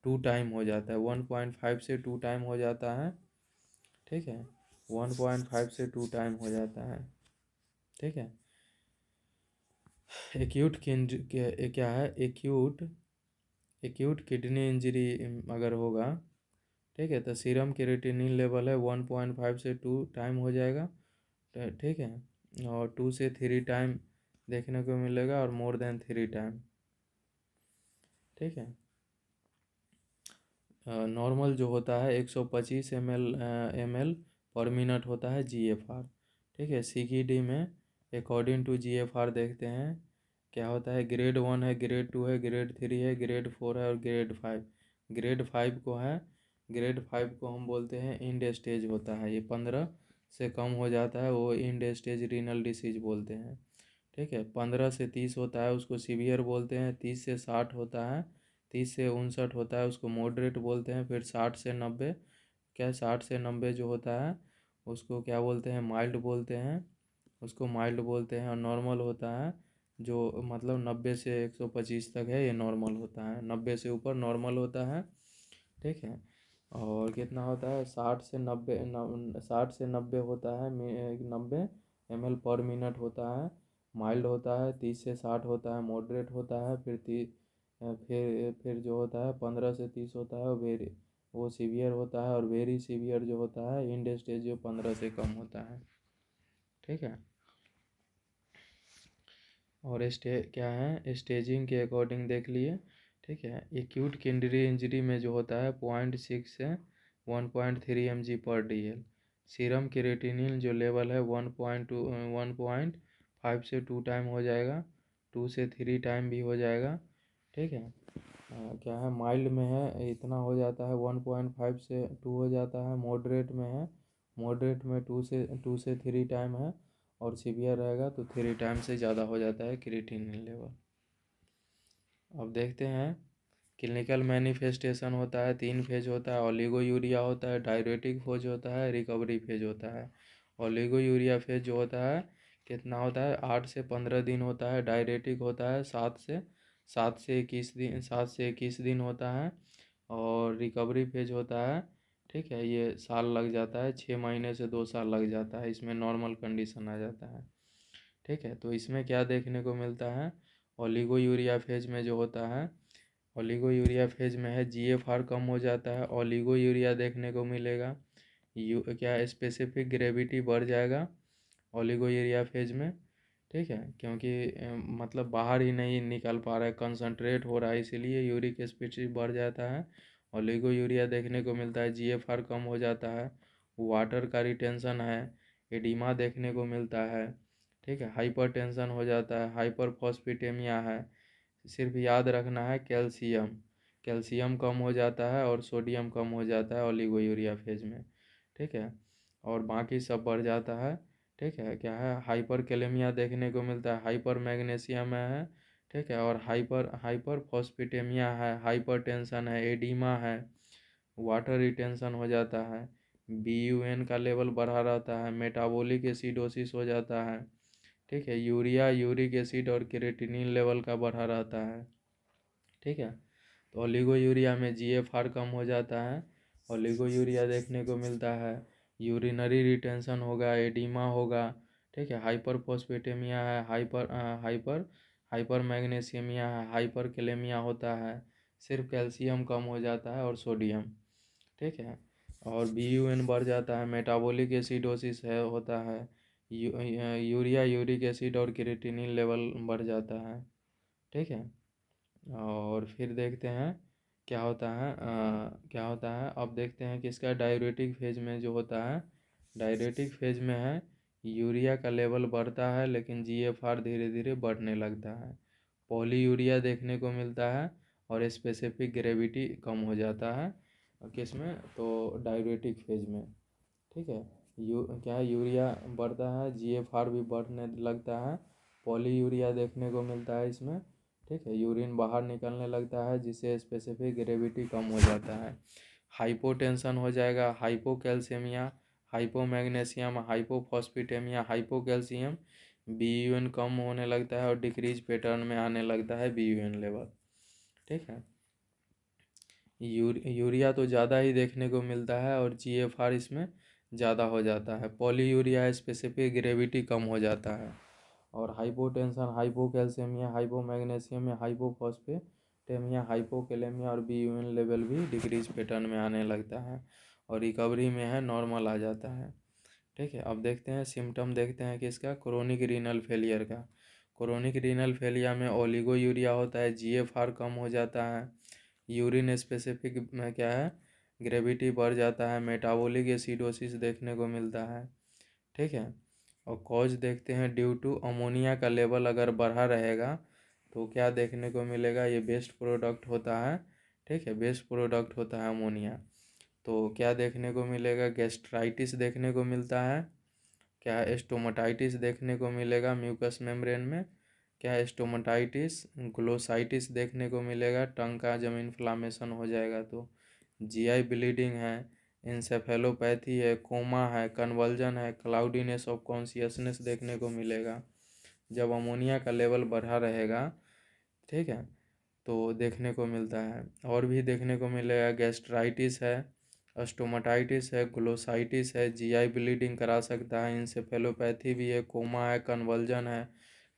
2 टाइम हो जाता है, 1.5 से 2 टाइम हो जाता है, ठीक है, 1.5 से 2 टाइम हो जाता है, ठीक है। क्या है एक्यूट किडनी इंजरी अगर होगा, ठीक है, तो सीरम क्रिएटिनिन लेवल है 1.5 से 2 टाइम हो जाएगा, ठीक है, और 2 से 3 टाइम देखने को मिलेगा, और मोर देन 3 टाइम, ठीक है। नॉर्मल जो होता है 125 ml पर मिनट होता है GFR, ठीक है। CKD में अकॉर्डिंग टू GFR देखते हैं, क्या होता है, ग्रेड 1 है, ग्रेड 2 है, ग्रेड 3 है, ग्रेड 4 है, और ग्रेड 5। ग्रेड 5 को हम बोलते हैं इंड स्टेज होता है, ये 15 से कम हो जाता है, वो इंड स्टेज रीनल डिसीज बोलते हैं, ठीक है। 15 से 30 होता है, उसको सीवियर बोलते हैं। 30 से 60 होता है, 30 से 59 होता है, उसको मॉडरेट बोलते हैं। फिर 60 से 90, क्या 60 से 90 जो होता है, उसको क्या बोलते हैं, माइल्ड बोलते हैं, उसको माइल्ड बोलते हैं। और नॉर्मल होता है, जो मतलब 90 से 125 तक है, ये नॉर्मल होता है, 90 से ऊपर नॉर्मल होता है, ठीक है। और कितना होता है, 60 से 90 होता है, 90 ml पर मिनट होता है, माइल्ड होता है। 30 से 60 होता है, मॉडरेट होता है। फिर जो होता है 15 से 30 होता है, वो सीवियर होता है। और वेरी सीवियर जो होता है, इंड स्टेज, जो 15 से कम होता है, ठीक है। और क्या है, स्टेजिंग के अकॉर्डिंग देख लिए, ठीक है। एक्यूट किडनी इंजरी में जो होता है 0.6 से 1.3 mg पर DL। सीरम क्रिएटिनिन जो लेवल है 1.5 से 2 टाइम हो जाएगा, 2 से 3 टाइम भी हो जाएगा, ठीक है। क्या है, माइल्ड में है इतना हो जाता है, 1.5 से 2 हो जाता है। मॉडरेट में है, मॉडरेट में 2 से 3 टाइम है। और सीवियर रहेगा तो 3 टाइम से ज़्यादा हो जाता है क्रिएटिनिन लेवल। अब देखते हैं, क्लिनिकल मैनिफेस्टेशन होता है, 3 फेज होता है, ओलिगोयूरिया होता है, डायरेटिक फेज होता है, रिकवरी फेज होता है। ओलिगोयूरिया फेज जो होता है, कितना होता है, 8 से 15 दिन होता है। डायरेटिक होता है 7 से 21 दिन होता है। और रिकवरी फेज होता है, ठीक है, ये साल लग जाता है, 6 महीने से 2 साल लग जाता है, इसमें नॉर्मल कंडीशन आ जाता है, ठीक है। तो इसमें क्या देखने को मिलता है, ओलिगोयूरिया फेज में जो होता है, ओलिगोयूरिया फेज में है, GFR कम हो जाता है, ओलिगोयूरिया देखने को मिलेगा, क्या स्पेसिफिक ग्रेविटी बढ़ जाएगा ओलिगोयूरिया फेज में, ठीक है, क्योंकि मतलब बाहर ही नहीं निकल पा रहा है, कंसंट्रेट हो रहा है, इसीलिए यूरिक एसिड बढ़ जाता है। ओलिगोयूरिया देखने को मिलता है, जीएफआर कम हो जाता है, वाटर का रिटेंशन है, एडिमा देखने को मिलता है। ठीक है, हाइपरटेंशन हो जाता है, हाइपरफॉस्फेटेमिया है। सिर्फ याद रखना है कैल्शियम, कैल्शियम कम हो जाता है और सोडियम कम हो जाता है ओलिगोयूरिया फेज में। ठीक है, और बाकी सब बढ़ जाता है। ठीक है, क्या है, हाइपर कैलेमिया देखने को मिलता है, हाइपर मैग्नीशियम है। ठीक है, और हाइपर हाइपर फॉस्फेटेमिया है, हाइपर टेंशन है, एडिमा है, वाटर रिटेंशन हो जाता है, बीयूएन का लेवल बढ़ा रहता है, मेटाबॉलिक एसिडोसिस हो जाता है। ठीक है, यूरिया, यूरिक एसिड और क्रिएटिनिन लेवल का बढ़ा रहता है। ठीक है, तो ओलिगोयूरिया में जीएफआर कम हो जाता है, ओलिगोयूरिया देखने को मिलता है, यूरिनरी रिटेंशन होगा, एडिमा होगा। ठीक है, हाइपरफॉस्फेटेमिया है, हाइपर मैग्नीशियमिया है, हाइपर कैलेमिया होता है, सिर्फ कैल्शियम कम हो जाता है और सोडियम। ठीक है, और बीयूएन बढ़ जाता है, मेटाबॉलिक एसिडोसिस है होता है, यूरिया, यूरिक एसिड और क्रिएटिनिन लेवल बढ़ जाता है। ठीक है, और फिर देखते हैं क्या होता है, क्या होता है, अब देखते हैं कि इसका डाययूरेटिक फेज में जो होता है, डाययूरेटिक फेज में है, यूरिया का लेवल बढ़ता है लेकिन जीएफआर धीरे धीरे बढ़ने लगता है, पॉलीयूरिया देखने को मिलता है और स्पेसिफिक ग्रेविटी कम हो जाता है किस में, तो डाययूरेटिक फेज में। ठीक है, क्या है, यूरिया बढ़ता है, जीएफआर भी बढ़ने लगता है, पॉलीयूरिया देखने को मिलता है इसमें। ठीक है, यूरिन बाहर निकलने लगता है जिससे स्पेसिफिक ग्रेविटी कम हो जाता है, हाइपोटेंशन हो जाएगा, हाइपोकैल्सीमिया, हाइपोमैग्नीशियम, हाइपोफॉस्फेटेमिया, हाइपोकैल्शियम, बीयूएन कम होने लगता है और डिक्रीज पैटर्न में आने लगता है बीयूएन लेवल। ठीक है, यूरिया तो ज़्यादा ही देखने को मिलता है और जीएफआर इसमें ज़्यादा हो जाता है, पॉलीयूरिया स्पेसिफिक ग्रेविटी कम हो जाता है, और हाइपोटेंशन, हाइपोकैल्सीमिया, हाइपोमैग्नीशियम, हाइपोफॉस्फेटेमिया, हाइपोकैलेमिया और बीयूएन लेवल भी डिक्रीज पैटर्न में आने लगता है और रिकवरी में है नॉर्मल आ जाता है। ठीक है, अब देखते हैं सिम्टम, देखते हैं कि इसका क्रोनिक रीनल फेलियर का। क्रोनिक रीनल फेलियर में ओलिगोयूरिया होता है, जीएफआर कम हो जाता है, यूरिन स्पेसिफिक में क्या है, ग्रेविटी बढ़ जाता है, मेटाबॉलिक एसिडोसिस देखने को मिलता है। ठीक है, और कॉज देखते हैं, ड्यू टू अमोनिया का लेवल अगर बढ़ा रहेगा तो क्या देखने को मिलेगा, ये बेस्ट प्रोडक्ट होता है। ठीक है, बेस्ट प्रोडक्ट होता है अमोनिया, तो क्या देखने को मिलेगा, गैस्ट्राइटिस देखने को मिलता है, क्या स्टोमाटाइटिस देखने को मिलेगा म्यूकस मेम्ब्रेन में, क्या स्टोमाटाइटिस, ग्लोसाइटिस देखने को मिलेगा, टंग का जब इन्फ्लामेशन हो जाएगा तो, जीआई ब्लीडिंग है, इंसेफेलोपैथी है, कोमा है, कन्वल्जन है, क्लाउडीनेस ऑफ कॉन्शियसनेस देखने को मिलेगा जब अमोनिया का लेवल बढ़ा रहेगा। ठीक है, तो देखने को मिलता है, और भी देखने को मिलेगा, गैस्ट्राइटिस है, स्टोमाटाइटिस है, ग्लोसाइटिस है, जीआई ब्लीडिंग करा सकता है, इंसेफेलोपैथी भी है, कोमा है, कन्वल्जन है,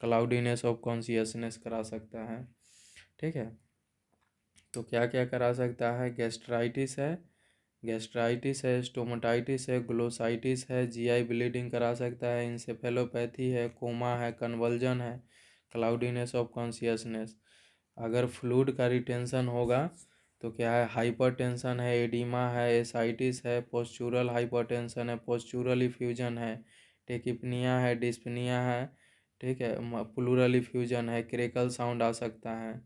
क्लाउडीनेस ऑफ कॉन्शियसनेस करा सकता है। ठीक है, तो क्या क्या करा सकता है, गैस्ट्राइटिस है, गैस्ट्राइटिस है, स्टोमाटाइटिस है, ग्लोसाइटिस है, जीआई ब्लीडिंग करा सकता है, इंसेफेलोपैथी है, कोमा है, कन्वल्जन है, क्लाउडीनेस ऑफ कॉन्शियसनेस। अगर फ्लूइड का रिटेंशन होगा तो क्या है, हाइपरटेंशन है, एडिमा है, एसाइटिस है, पोस्चुरल हाइपरटेंशन है, पोस्चुरल इफ्यूजन है, टेकिपनिया है, डिस्पनिया है। ठीक है, प्लूरल इफ्यूजन है, क्रेकल साउंड आ सकता है।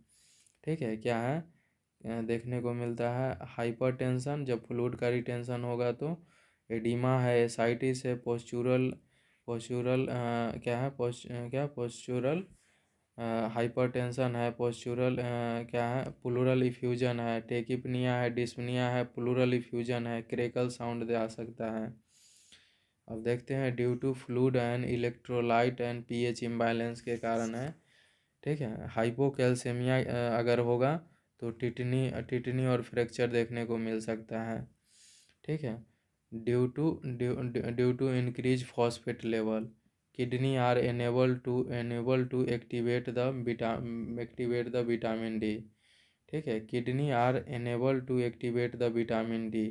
ठीक है, क्या है, देखने को मिलता है हाइपरटेंशन, जब फ्लूइड का रिटेंशन होगा तो एडिमा है, एसाइटिस है, पोस्चुरल पोस्चुरल क्या है, पोस्चुरल हाइपरटेंशन है, पोस्चुरल क्या है, प्लूरल इफ्यूजन है, टेकिपनिया है, डिस्पनिया है, प्लूरल इफ्यूजन है, क्रेकल साउंड दे आ सकता है। अब देखते हैं, due to fluid and electrolyte and pH imbalance के कारण है। ठीक है, हाइपोकैल्सीमिया अगर होगा तो टिटनी टिटनी और फ्रैक्चर देखने को मिल सकता है। ठीक है, due to increase phosphate level, kidney are unable to activate the vitamin D. ठीक है, kidney are unable to activate the vitamin D.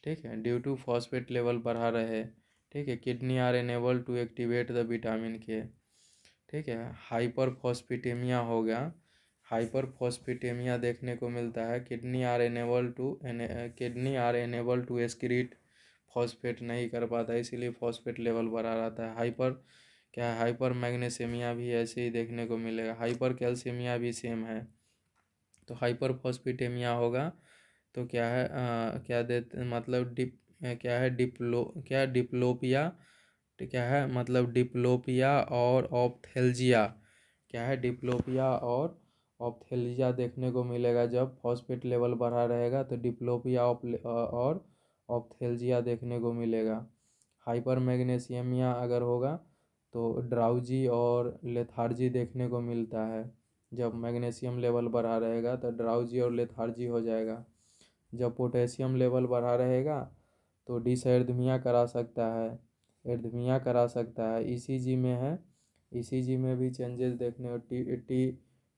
ठीक है, ड्यू टू फॉस्फेट लेवल बढ़ा रहे। ठीक है, kidney are unable to activate the vitamin K. ठीक है। हाइपरफॉस्फेटेमिया हो गया। हाइपरफॉस्फेटेमिया देखने को मिलता है, kidney are unable to excrete phosphate नहीं कर पाता, इसीलिए फॉस्फेट लेवल बढ़ा रहता है। हाइपर मैग्नीशियमिया भी ऐसे ही देखने को मिलेगा। हाइपर कैल्शियमिया भी सेम है। तो हाइपरफॉस्फेटेमिया होगा तो क्या है, क्या देते मतलब क्या है, डिप्लोपिया, तो क्या है मतलब डिप्लोपिया और ऑप्थेल्जिया। क्या है, डिप्लोपिया और ऑप्थेल्जिया देखने को मिलेगा। जब फॉस्फेट लेवल बढ़ा रहेगा तो डिप्लोपिया और ऑप्थेल्जिया देखने को मिलेगा। हाइपर मैग्नीशियमिया अगर होगा तो ड्राउजी और लेथार्जी देखने को मिलता है। जब मैग्नीशियम लेवल बढ़ा रहेगा तो ड्राउजी और लेथार्जी हो जाएगा। जब पोटेशियम लेवल बढ़ा रहेगा तो डिसएर्दमिया करा सकता है, एर्दमिया करा सकता है। ईसीजी में है, ईसीजी में भी चेंजेस देखने को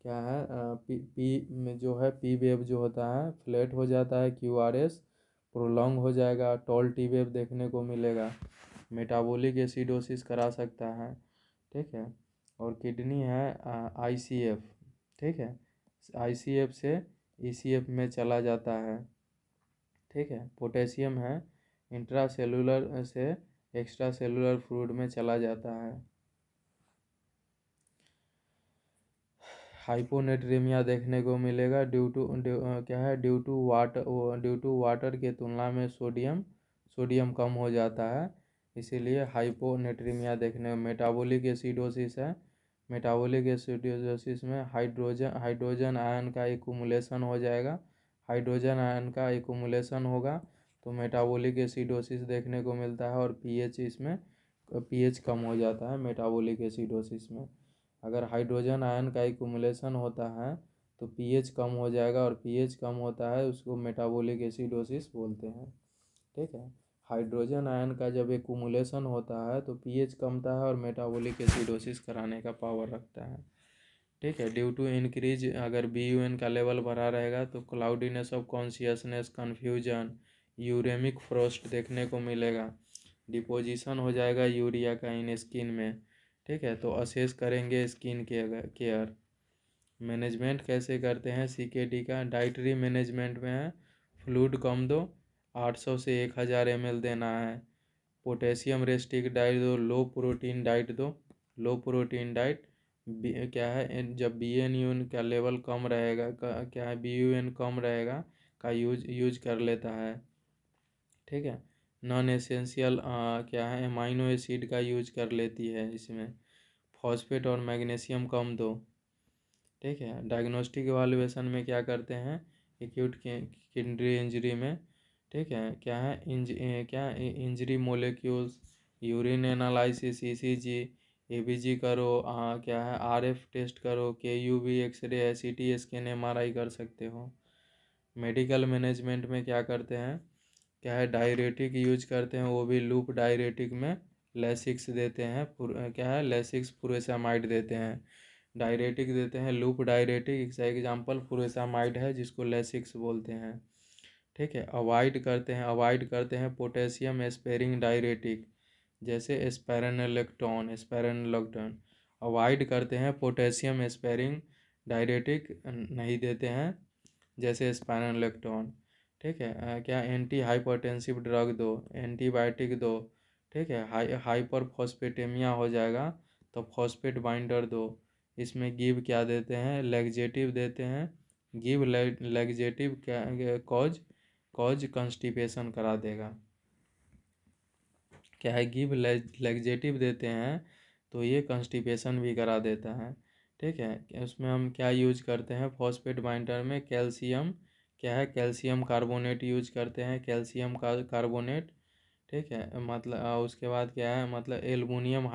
क्या है, पी में जो है पी वेव जो होता है फ्लैट हो जाता है, क्यूआरएस प्रोलॉन्ग हो जाएगा, टॉल टी वेव देखने को मिलेगा। मेटाबॉलिक एसिडोसिस करा सकता है। ठीक है। और किडनी है आईसीएफ। ठीक है। आईसीएफ से ईसीएफ में चला जाता है। ठीक है। पोटेशियम है इंट्रासेलुलर से एक्स्ट्रा सेलुलर फ्लूइड में चला जाता है। हाइपोनेट्रीमिया देखने को मिलेगा ड्यू टू वाटर के तुलना में सोडियम कम हो जाता है, इसीलिए हाइपोनेट्रीमिया देखने में। मेटाबॉलिक एसिडोसिस है। मेटाबॉलिक एसिडोसिस में हाइड्रोजन आयन का एक्युमुलेशन हो जाएगा। हाइड्रोजन आयन का एक्युमुलेशन होगा तो मेटाबॉलिक एसिडोसिस देखने को मिलता है। और पीएच कम हो जाता है मेटाबॉलिक एसिडोसिस में। अगर हाइड्रोजन आयन का एक्युमुलेशन होता है तो पीएच कम हो जाएगा, और पीएच कम होता है उसको मेटाबॉलिक एसिडोसिस बोलते हैं। ठीक है। हाइड्रोजन आयन का जब एक्युमुलेशन होता है तो पीएच कमता है और मेटाबॉलिक एसिडोसिस कराने का पावर रखता है। ठीक है। ड्यू टू इंक्रीज, अगर BUN का लेवल बढ़ा रहेगा तो cloudiness of consciousness, confusion, uremic frost देखने को मिलेगा। डिपोजिशन हो जाएगा यूरिया का इन स्किन में। ठीक है। तो असेस करेंगे स्किन केयर। मैनेजमेंट कैसे करते हैं CKD का, डाइटरी मैनेजमेंट में है फ्लूइड कम दो, 800 से 1000 ml देना है। पोटेशियम रेस्ट्रिक्ट डाइट दो, लो प्रोटीन डाइट दो। लो प्रोटीन डाइट क्या है, जब BUN का लेवल कम रहेगा क्या है, BUN कम रहेगा का यूज कर लेता है। ठीक है। नॉन एसेंशियल क्या है, अमाइनो एसिड का यूज कर लेती है इसमें। फॉस्फेट और मैग्नीशियम कम दो। ठीक है। डायग्नोस्टिक इवाल्यूएशन में क्या करते हैं, एक्यूट किडनी इंजरी में। ठीक है। क्या है, injury molecules, urine analysis, ECG, ABG करो, क्या है RF टेस्ट करो, KUV, x-ray, CT scan, MRI कर सकते हो। मेडिकल मैनेजमेंट में क्या करते हैं, क्या है डायरेटिक यूज करते हैं, वो भी लूप डायरेटिक में लेसिक्स देते हैं, क्या है लेसिक्स फुरेसामाइड देते हैं। डायरेटिक देते हैं लूप डायरेटिक, इसका एग्जांपल फुरेसामाइड है जिसको लेसिक्स बोलते हैं। ठीक है। अवॉइड करते हैं पोटेशियम स्पेरिंग डायरेटिक, जैसे स्पेरेनोलेक्टोन। अवॉइड करते हैं पोटेशियम स्पेरिंग डायरेटिक, नहीं देते हैं जैसे स्पाइनोलेक्टोन। ठीक है। क्या एंटी हाइपरटेंसिव ड्रग दो, एंटीबायोटिक दो। ठीक है। हाइपर फॉस्फेटेमिया हो जाएगा तो फॉस्फेट बाइंडर दो। इसमें गिव क्या देते हैं, लेग्जेटिव देते हैं। गिव लेग्जेटिव क्या कॉज कंस्टिपेशन करा देगा। क्या है, गिव लेग्जेटिव देते हैं तो ये कंस्टिपेशन भी करा देता है। ठीक है। उसमें हम क्या यूज करते हैं, फॉस्फेट बाइंडर में कैल्शियम, क्या है कैल्शियम कार्बोनेट यूज करते हैं, कैल्शियम कार्बोनेट। ठीक है। मतलब उसके बाद क्या है, मतलब एल्युमिनियम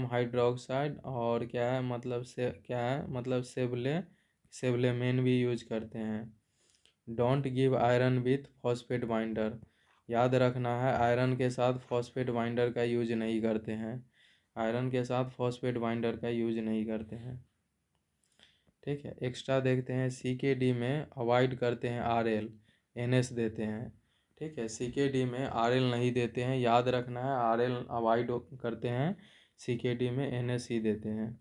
हाइड्रोक्साइड और क्या है मतलब से क्या है मतलब सेवलेमेन भी यूज करते हैं। Don't give iron with phosphate binder, याद रखना है आयरन के साथ फॉस्फेट बाइंडर का यूज नहीं करते हैं। आयरन के साथ फॉस्फेट बाइंडर का यूज नहीं करते हैं। ठीक है। एक्स्ट्रा देखते हैं CKD में अवॉइड करते हैं RL, NS देते हैं। ठीक है। CKD में RL नहीं देते हैं, याद रखना है RL अवॉइड करते हैं CKD में NaC देते हैं।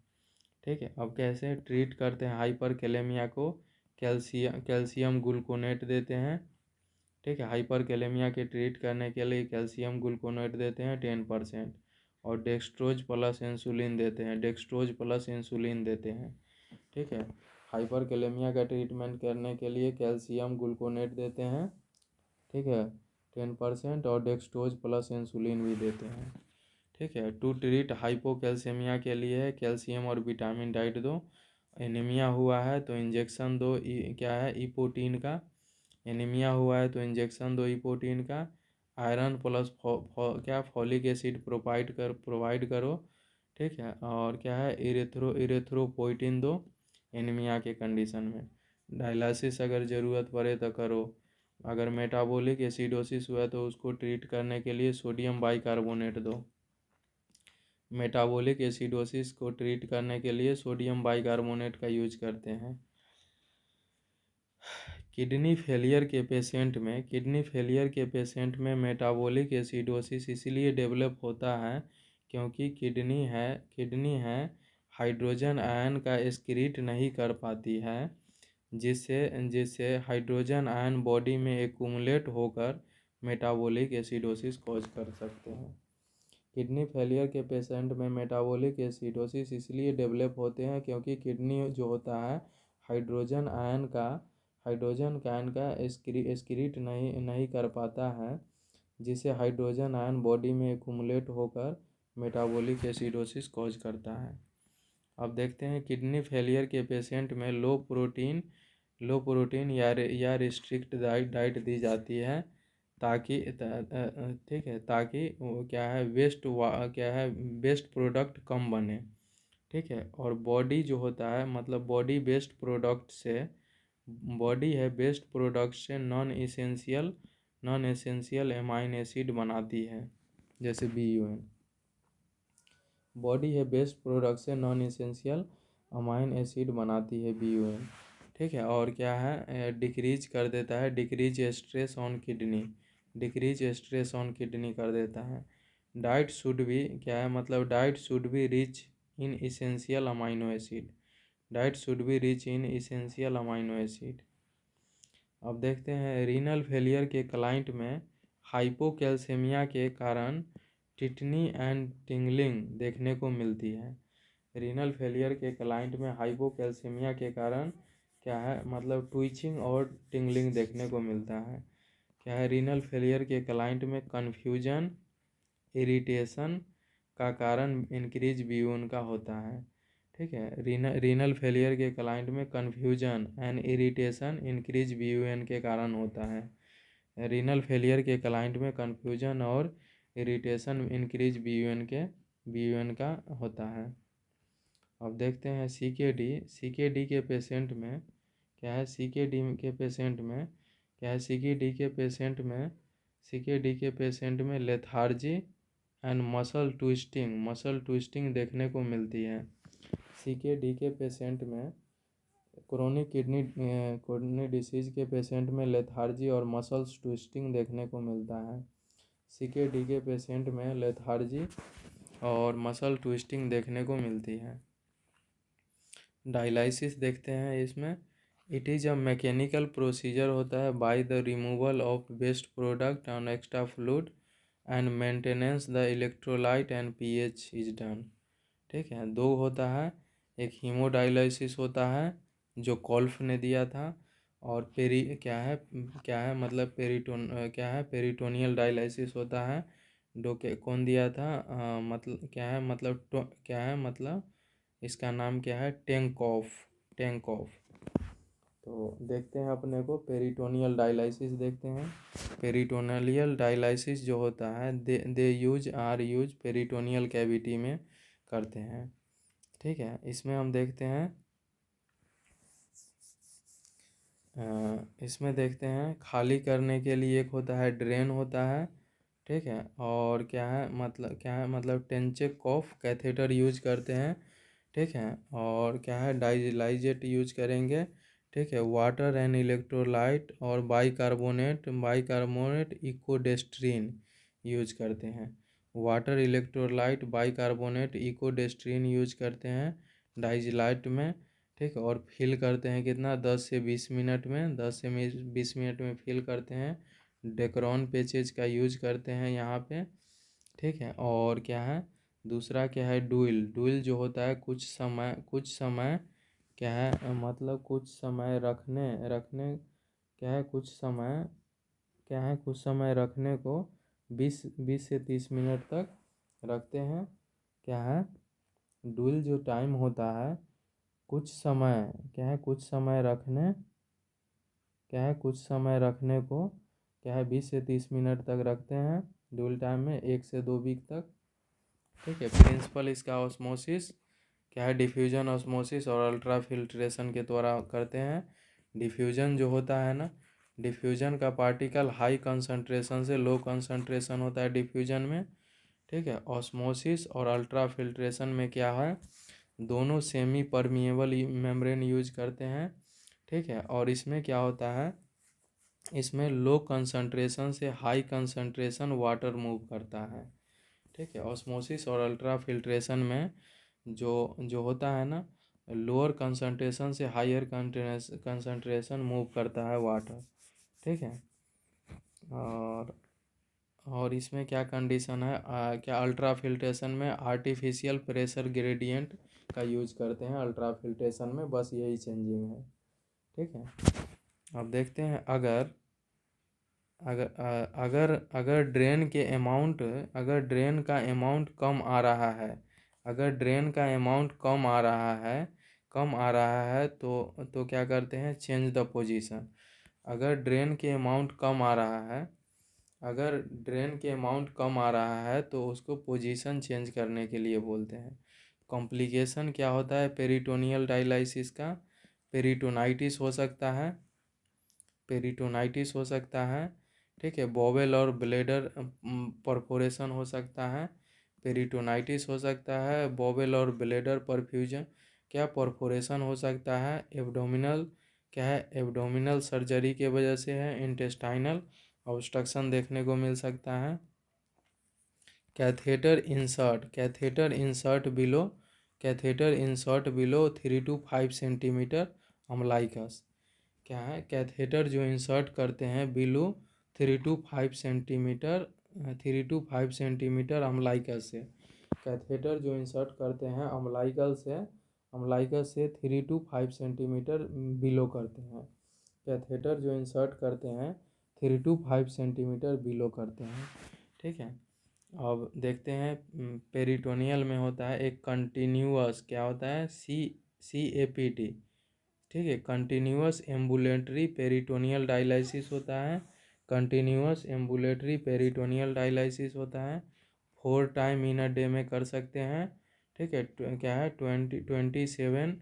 ठीक है, अब कैसे ट्रीट करते हैं हाइपर कैलेमिया को, कैल्शियम ग्लूकोनेट देते हैं। ठीक है, हाइपर कैलेमिया के ट्रीट करने के लिए कैल्शियम ग्लूकोनेट देते हैं 10%, और डेक्सट्रोज प्लस इंसुलिन देते हैं, डेक्सट्रोज प्लस इंसुलिन देते हैं। ठीक है, हाइपर कैलेमिया का ट्रीटमेंट करने के लिए कैल्शियम ग्लूकोनेट देते हैं। ठीक है, 10%, और डेक्सट्रोज प्लस इंसुलिन भी देते हैं। ठीक है, टू ट्रीट हाइपोकैल्सीमिया के लिए है कैल्शियम और विटामिन डाइट दो। एनीमिया हुआ है तो इंजेक्शन दो, क्या है, इपोटीन का। एनीमिया हुआ है तो इंजेक्शन दो इपोटीन का। आयरन प्लस क्या फॉलिक एसिड प्रोवाइड करो। ठीक है, और क्या है, इरेथ्रोपोइटिन दो एनीमिया के कंडीशन में। डायलिसिस अगर ज़रूरत पड़े तो करो। अगर मेटाबॉलिक एसिडोसिस हुआ तो उसको ट्रीट करने के लिए सोडियम बाइकार्बोनेट दो। मेटाबॉलिक एसिडोसिस को ट्रीट करने के लिए सोडियम बाइकार्बोनेट का यूज करते हैं। किडनी फेलियर के पेशेंट में मेटाबॉलिक एसिडोसिस इसलिए डेवलप होता है क्योंकि किडनी है हाइड्रोजन आयन का एक्सक्रीट नहीं कर पाती है, जिससे हाइड्रोजन आयन बॉडी में एक्यूमुलेट होकर मेटाबॉलिक एसिडोसिस कॉज कर सकते हैं। किडनी फेलियर के पेशेंट में मेटाबॉलिक एसिडोसिस इसलिए डेवलप होते हैं क्योंकि किडनी जो होता है हाइड्रोजन आयन का एक्सक्रीट नहीं कर पाता है, जिससे हाइड्रोजन आयन बॉडी में एक्यूमुलेट होकर मेटाबॉलिक एसिडोसिस कॉज करता है। अब देखते हैं किडनी फेलियर के पेशेंट में लो प्रोटीन या रिस्ट्रिक्ट डाइट दी जाती है, ताकि ठीक है, ताकि वो क्या है वेस्ट प्रोडक्ट कम बने। ठीक है, और बॉडी जो होता है मतलब बॉडी बेस्ट प्रोडक्ट से नॉन एसेंशियल एमाइन एसिड बनाती है, जैसे BUN। बॉडी है बेस्ट प्रोडक्ट से नॉन एसेंशियल अमाइन एसिड बनाती है BUN। ठीक है, और क्या है, डिक्रीज कर देता है, डिक्रीज स्ट्रेस ऑन किडनी कर देता है। डाइट शुड भी क्या है, मतलब diet should be rich in essential amino acid. अब देखते हैं रीनल फेलियर के क्लाइंट में हाइपोकैल्सीमिया के कारण टिटनी एंड टिंगलिंग देखने को मिलती है। रीनल फेलियर के क्लाइंट में हाइपोकैल्सीमिया के कारण क्या है, मतलब ट्विचिंग और टिंगलिंग देखने को मिलता है। क्या है, रीनल फेलियर के क्लाइंट में कन्फ्यूजन इरिटेशन का कारण इंक्रीज BUN का होता है। ठीक है, रीनल फेलियर के क्लाइंट में confusion and irritation increase BUN के कारण होता है। रीनल फेलियर के क्लाइंट में कन्फ्यूजन और इरिटेशन इंक्रीज BUN का होता है। अब देखते हैं CKD के पेशेंट में क्या है, CKD के पेशेंट में लेथार्जी एंड मसल ट्विस्टिंग देखने को मिलती है। CKD के पेशेंट में क्रोनिक किडनी डिसीज के पेशेंट में लेथार्जी और मसल्स ट्विस्टिंग देखने को मिलता है। CKD के पेशेंट में लेथार्जी और मसल ट्विस्टिंग देखने को मिलती है। डायलिसिस देखते हैं इसमें। It is a mechanical procedure होता है by the removal of waste product and extra fluid and maintenance the electrolyte and pH is done. ठीक है, दो होता है, एक हीमोडायलिसिस होता है जो कॉल्फ ने दिया था, और मतलब पेरिटोनियल डायलिसिस होता है कौन दिया था, मतलब इसका नाम क्या है, टेंकॉफ। तो देखते हैं अपने को पेरिटोनियल डायलिसिस देखते हैं। पेरिटोनियल डायलिसिस जो होता है दे यूज पेरिटोनियल कैविटी में करते हैं। ठीक है, इसमें हम देखते हैं खाली करने के लिए एक होता है ड्रेन होता है। ठीक है, और क्या है, मतलब टेंचेकॉफ कैथेटर यूज करते हैं। ठीक है, और क्या है, डाइलाइजेट यूज करेंगे। ठीक है, वाटर एंड इलेक्ट्रोलाइट और बाइकार्बोनेट इकोडेस्ट्रीन यूज करते हैं। वाटर इलेक्ट्रोलाइट बाइकार्बोनेट इकोडेस्ट्रीन यूज करते हैं डाइजिलाइट में, ठीक है। और फिल करते हैं कितना, 10 से 20 मिनट में, 10 से 20 मिनट में फिल करते हैं। डेक्रोन पेचेज का यूज करते हैं यहाँ पे, ठीक है। और क्या है, दूसरा क्या है, डुइल। डुइल जो होता है कुछ समय क्या है, मतलब कुछ समय रखने रखने क्या है, कुछ समय रखने को 20 से 30 मिनट तक रखते हैं। क्या है, डुइल जो टाइम होता है, कुछ समय क्या है, कुछ समय रखने को क्या है 20 से 30 मिनट तक रखते हैं डुइल टाइम में, 1 से 2 वीक तक, ठीक है। प्रिंसिपल इसका ऑस्मोसिस क्या है, डिफ्यूजन, ऑस्मोसिस और अल्ट्रा फिल्ट्रेशन के द्वारा करते हैं। डिफ्यूजन जो होता है ना, डिफ्यूजन का पार्टिकल हाई कंसंट्रेशन से लो कंसंट्रेशन होता है डिफ्यूजन में, ठीक है। ऑस्मोसिस और अल्ट्रा फिल्ट्रेशन में क्या है, दोनों सेमी परमिएबल मेम्ब्रेन यूज करते हैं, ठीक है। और इसमें क्या होता है, इसमें लो कंसंट्रेशन से हाई कंसंट्रेशन वाटर मूव करता है, ठीक है। ऑस्मोसिस और अल्ट्रा फिल्ट्रेशन में जो जो होता है ना, लोअर कंसंट्रेशन से हायर कंसंट्रेशन मूव करता है वाटर, ठीक है। और और इसमें क्या कंडीशन है, क्या अल्ट्रा फिल्ट्रेशन में आर्टिफिशियल प्रेशर ग्रेडियंट का यूज करते हैं अल्ट्रा फिल्ट्रेशन में, बस यही चेंजिंग है, ठीक है। अब देखते हैं, अगर अगर अगर अगर ड्रेन का अमाउंट कम आ रहा है, अगर ड्रेन का अमाउंट कम आ रहा है तो क्या करते हैं, चेंज द पोजीशन। अगर ड्रेन के अमाउंट कम आ रहा है अगर ड्रेन के अमाउंट कम आ रहा है तो उसको पोजीशन चेंज करने के लिए बोलते हैं। कॉम्प्लिकेशन क्या होता है पेरिटोनियल डायलिसिस का, पेरिटोनाइटिस हो सकता है, पेरिटोनाइटिस हो सकता है, ठीक है। बॉवेल और ब्लेडर परफोरेशन हो सकता है, पेरिटोनाइटिस हो सकता है, बॉवेल और ब्लेडर परफ्यूजन क्या परफोरेशन हो सकता है, एब्डोमिनल क्या है, एब्डोमिनल सर्जरी के वजह से है, इंटेस्टाइनल ऑब्स्ट्रक्शन देखने को मिल सकता है। Catheter insert below 3 to 5 centimetre umbilicus. क्या है, कैथेटर जो इंसर्ट करते हैं below 3 to 5 centimetre 3 to 5 centimetre umbilicus से, कैथेटर जो इंसर्ट करते हैं अम्लाइकस से 3 to 5 सेंटीमीटर बिलो करते हैं, कैथेटर जो इंसर्ट करते हैं 3 to 5 सेंटीमीटर बिलो करते हैं, ठीक है। अब देखते हैं, पेरिटोनियल में होता है एक कंटिन्यूअस, क्या होता है, CAPT, ठीक है। कंटिन्यूअस एम्बुलेटरी पेरिटोनियल डायलिसिस होता है, कंटिन्यूअस एम्बुलेटरी पेरिटोनियल डायलिसिस होता है, 4 टाइम इन अ डे में कर सकते हैं, ठीक है। क्या है 27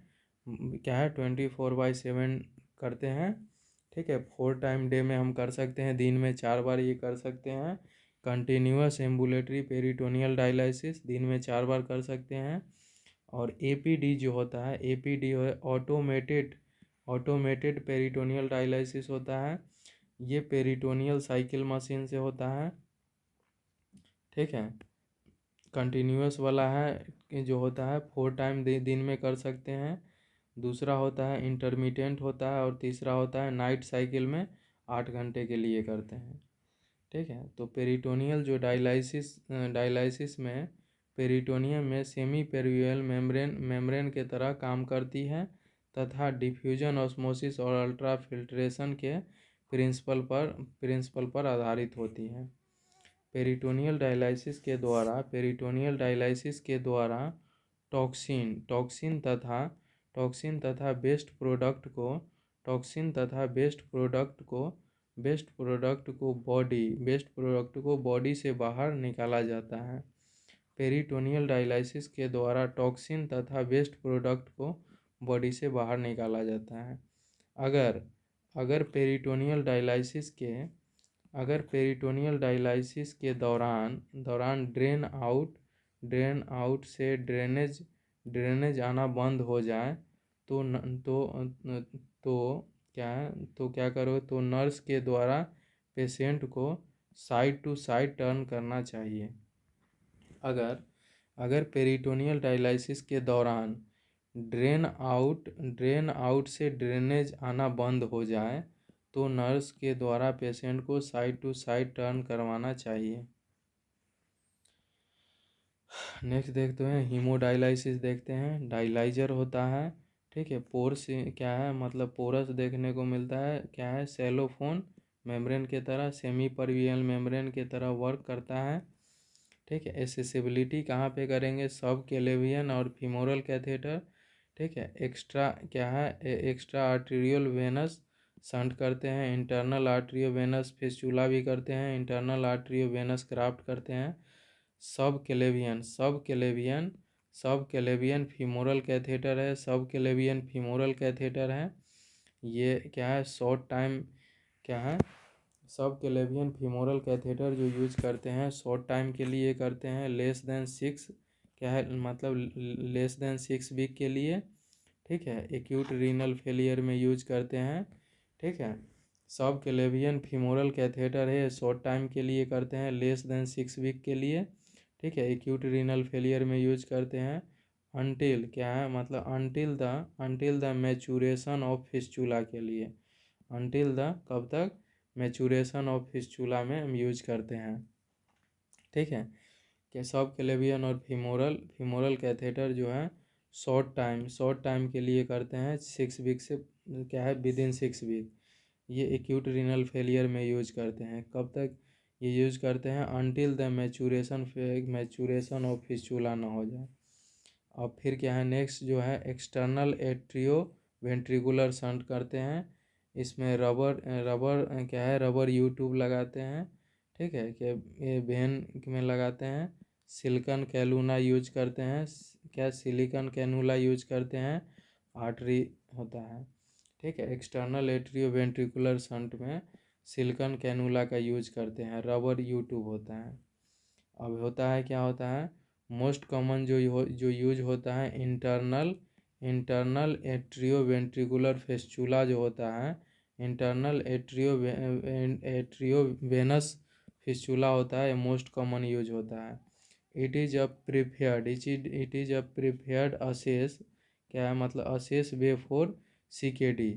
क्या है 24/7 करते हैं, ठीक है। 4 टाइम डे में हम कर सकते हैं, दिन में 4 बार ये कर सकते हैं। कंटिन्यूअस एम्बुलेटरी पेरिटोनियल डायलिसिस दिन में 4 बार कर सकते हैं। और APD जो होता है, APD ऑटोमेटेड पेरिटोनियल डायलिसिस होता है, ये पेरिटोनियल साइकिल मशीन से होता है, ठीक है। कंटिन्यूअस वाला है कि जो होता है 4 टाइम दिन में कर सकते हैं, दूसरा होता है इंटरमिटेंट होता है, और तीसरा होता है नाइट साइकिल में 8 घंटे के लिए करते हैं, ठीक है। तो पेरिटोनियल जो डायलिसिस में पेरिटोनियम में सेमी पेरिवियल मेम्ब्रेन के तरह काम करती है तथा डिफ्यूजन ऑस्मोसिस और अल्ट्रा फिल्ट्रेशन के प्रिंसिपल पर आधारित होती है। पेरिटोनियल डायलिसिस के द्वारा टॉक्सिन तथा बेस्ट प्रोडक्ट को बॉडी से बाहर निकाला जाता है। पेरिटोनियल डायलिसिस के द्वारा टॉक्सिन तथा वेस्ट प्रोडक्ट को बॉडी से बाहर निकाला जाता है। अगर अगर पेरिटोनियल डायलिसिस के अगर पेरिटोनियल डायलिसिस के दौरान ड्रेन आउट से ड्रेनेज आना बंद हो जाए तो तो क्या करो, तो नर्स के द्वारा पेशेंट को साइड टू साइड टर्न करना चाहिए। अगर अगर पेरिटोनियल डायलिसिस के दौरान ड्रेन आउट से ड्रेनेज आना बंद हो जाए तो नर्स के द्वारा पेशेंट को साइड टू साइड टर्न करवाना चाहिए। नेक्स्ट देखते हैं हीमोडायलिसिस देखते हैं। डायलाइजर होता है, ठीक है, पोर्स क्या है, मतलब पोरस देखने को मिलता है, क्या है, सेलोफोन मेम्ब्रेन के तरह, सेमी परवियल मेम्ब्रेन के तरह वर्क करता है, ठीक है। एसेसिबिलिटी कहाँ पे करेंगे, सब क्लेवियन और फीमोरल कैथेटर, ठीक है। एक्स्ट्रा क्या है, एक्स्ट्रा आर्टीरियल वेनस शंट करते हैं, इंटरनल आर्टरियो वेनस फिस्चुला भी करते हैं, इंटरनल आर्टरियो वेनस ग्राफ्ट करते हैं। सब क्लेवियन फीमोरल कैथेटर है, सब क्लेवियन फीमोरल कैथेटर है। ये क्या है, शॉर्ट टाइम क्या है, सब क्लेवियन फीमोरल कैथेटर जो यूज करते हैं शॉर्ट टाइम के लिए करते हैं, लेस देन 6 क्या है, मतलब लेस देन 6 वीक के लिए, ठीक है। एक्यूट रीनल फेलियर में यूज करते हैं, ठीक है। सब क्लेवियन फीमोरल कैथेटर है, शॉर्ट टाइम के लिए करते हैं, लेस देन 6 वीक के लिए, ठीक है। एक्यूट रीनल फेलियर में यूज करते हैं। अनटिल क्या है, मतलब until the maturation of fistula के लिए, अनटिल द कब तक, मैचुरेशन ऑफ फिस्चुला में हम यूज करते हैं, ठीक है। कि सब क्लेवियन और फीमोरल कैथेटर जो है शॉर्ट टाइम के लिए करते हैं, 6 वीक से क्या है, विद इन 6 वीक। ये एक्यूट रीनल फेलियर में यूज करते हैं, कब तक ये यूज करते हैं, until the maturation of fistula ना हो जाए। अब फिर क्या है, नेक्स्ट जो है एक्सटर्नल एट्रियो वेंट्रिकुलर शंट करते हैं। इसमें रबर रबर क्या है, रबर यू ट्यूब लगाते हैं, ठीक है, कि ये वेन में लगाते हैं। सिलिकन कैलूना यूज करते हैं, क्या सिलिकन कैनुला यूज करते हैं, आर्टरी होता है, ठीक है। एक्सटर्नल एट्रियो वेंट्रिकुलर शंट में सिलिकन कैनुला का यूज करते हैं, रबर यू ट्यूब होता है। अब होता है क्या होता है, मोस्ट कॉमन जो यूज होता है, इंटरनल एट्रियो वेंट्रिकुलर फेस्चुला जो होता है, इंटरनल एट्रियो वेनस फिस्चुला होता है, मोस्ट कॉमन यूज होता है। इट इज अ प्रिफेयर्ड असेस क्या है, मतलब असेस वे फॉर CKD,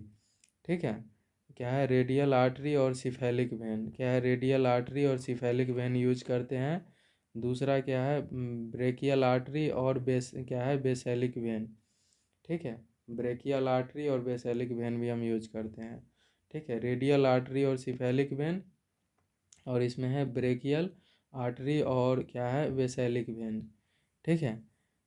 ठीक है। क्या है, रेडियल आर्टरी और सिफेलिक वेन, क्या है, रेडियल आर्टरी और सिफेलिक वेन यूज करते हैं। दूसरा क्या है, ब्रेकियल आर्टरी और क्या है, बेसेलिक वेन, ठीक है। ब्रेकियल आर्टरी और बेसेलिक वेन भी हम यूज करते हैं, ठीक है। रेडियल आर्टरी और सिफेलिक वेन, और इसमें है ब्रेकियल आर्टरी और क्या है, बेसेलिक वेन, ठीक है।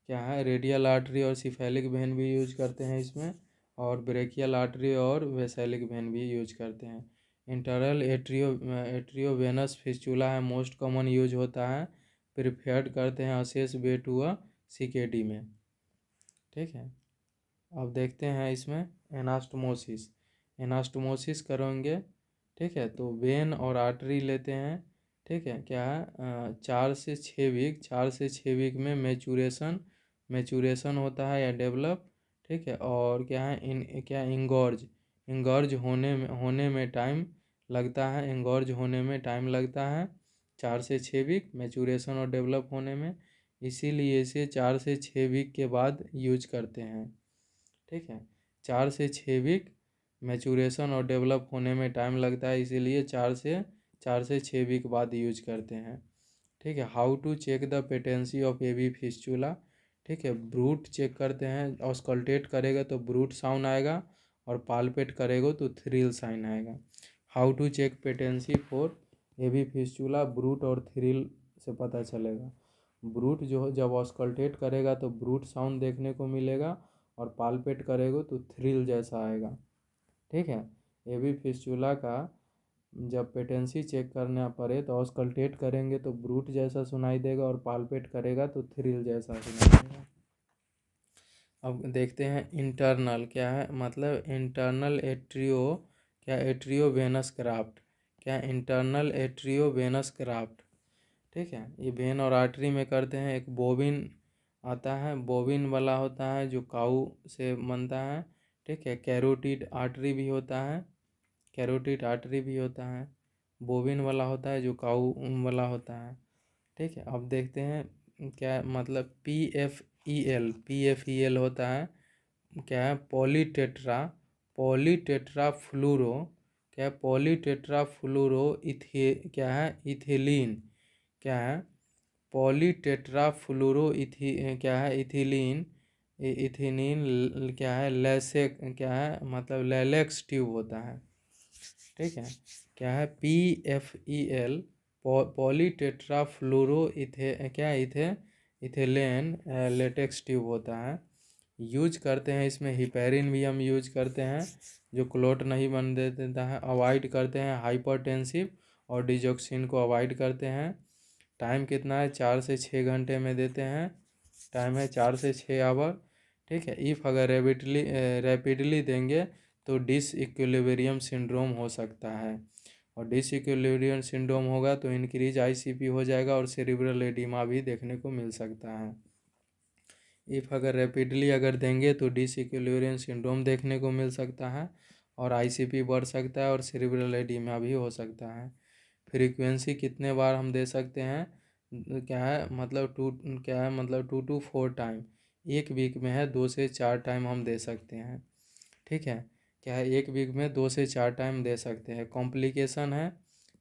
क्या है, रेडियल आर्टरी और सिफेलिक वेन भी यूज करते हैं इसमें, और ब्रेकियल आर्टरी और वेसेलिक वेन भी यूज करते हैं। इंटरनल एट्रियो वेनस फिस्चुला है, मोस्ट कॉमन यूज होता है, प्रिफेयर्ड करते हैं access way to a CKD में, ठीक है। अब देखते हैं इसमें एनास्टोमोसिस करेंगे, ठीक है। तो वेन और आर्टरी लेते हैं, ठीक है। क्या है, 4 से 6 वीक में मैचुरेशन होता है या डेवलप, ठीक है। और क्या है, इंगॉर्ज होने में टाइम लगता है, 4 से 6 वीक मैचुरेशन और डेवलप होने में, इसीलिए इसे 4 से 6 वीक के बाद यूज करते हैं, ठीक है। 4 से 6 वीक मैचुरेशन और डेवलप होने में टाइम लगता है, इसीलिए 4 से 6 वीक बाद यूज करते हैं, ठीक है। How to check the patency of AV fistula, ठीक है। ब्रूट चेक करते हैं, ऑस्कल्टेट करेगा तो ब्रूट साउंड आएगा, और पाल्पेट करेगा तो थ्रिल साइन आएगा। How to check patency for AV fistula, bruit और थ्रिल से पता चलेगा। ब्रूट जो जब ऑस्कल्टेट करेगा तो ब्रूट साउंड देखने को मिलेगा, और पाल्पेट करेगा तो थ्रिल जैसा आएगा, ठीक है। AV फिस्चुला का जब पेटेंसी चेक करना पड़े तो ऑस्कल्टेट करेंगे तो ब्रूट जैसा सुनाई देगा, और पाल्पेट करेगा तो थ्रिल जैसा सुनाई देगा। अब देखते हैं इंटरनल क्या है, मतलब इंटरनल एट्रियो क्या, एट्रियो वेनस क्राफ्ट, क्या इंटरनल एट्रियो वेनस क्राफ्ट, ठीक है। ये वेन और आर्टरी में करते हैं। एक बोबिन आता है, बोबिन वाला होता है जो काऊ से बनता है, ठीक है। कैरोटिड आर्टरी भी होता है, बोबिन वाला होता है जो काऊ वाला होता है, ठीक है। अब देखते हैं क्या मतलब PFEL होता है क्या है पॉलीटेट्रा फ्लूरो क्या है पॉलीटेट्रा फ्लूरो इथे क्या है इथिलीन क्या है पॉलीटेट्रा फ्लूरो क्या है इथिलीन इथिलीन क्या है लैसे क्या है मतलब लैलेक्स ट्यूब होता है। ठीक है, क्या है PFEL polytetra fluoro इथेलेन latex tube होता है। यूज करते हैं इसमें हिपेरिन भी हम यूज करते हैं जो क्लोट नहीं बन देता है। अवॉइड करते हैं हाइपरटेंसिव और डिजोक्सिन को अवॉइड करते हैं। टाइम कितना है 4 से 6 घंटे में देते हैं। टाइम है 4 से 6 आवर। ठीक है, इफ़ अगर रैपिडली देंगे तो डिसइक्विलिब्रियम सिंड्रोम हो सकता है और डिसइक्विलिब्रियम सिंड्रोम होगा तो इंक्रीज ICP हो जाएगा और सेरिब्रल एडिमा भी देखने को मिल सकता है। इफ़ अगर रैपिडली अगर देंगे तो डिसइक्विलिब्रियम सिंड्रोम देखने को मिल सकता है और ICP बढ़ सकता है और सेरिब्रल एडिमा भी हो सकता है। फ्रीक्वेंसी कितने बार हम दे सकते हैं क्या है मतलब 2 to 4 टाइम। एक वीक में है 2 से 4 टाइम हम दे सकते हैं। ठीक है, क्या है एक वीक में 2 से 4 टाइम दे सकते हैं। कॉम्प्लिकेशन है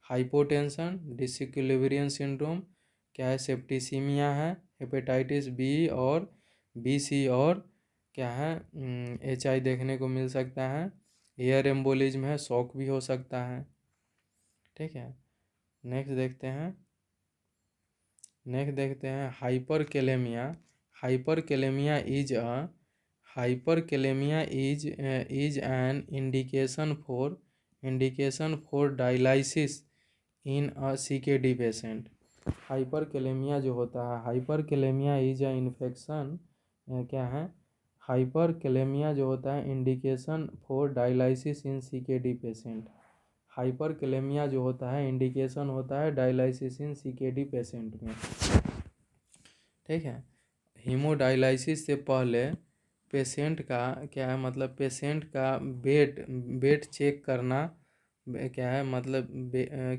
हाइपोटेंशन, डिसइक्विलिब्रियम सिंड्रोम, क्या है सेप्टिसीमिया है, हेपेटाइटिस बी और BC और क्या है HI देखने को मिल सकता है। एयर एम्बोलिज्म है, शॉक भी हो सकता है। ठीक है, नेक्स्ट देखते हैं hyperkalaemia is an indication for dialysis in a CKD patient. Hyperkalaemia जो होता है हाइपरकेलेमिया इज अ इन्फेक्शन क्या है हाइपरकेलेमिया जो होता है indication for dialysis in CKD patient. Hyperkalaemia जो होता है इंडिकेशन होता है डायलिसिस इन CKD पेशेंट में। ठीक है, हीमोडायलिसिस से पहले पेशेंट का क्या है मतलब पेशेंट का वेट चेक करना क्या है मतलब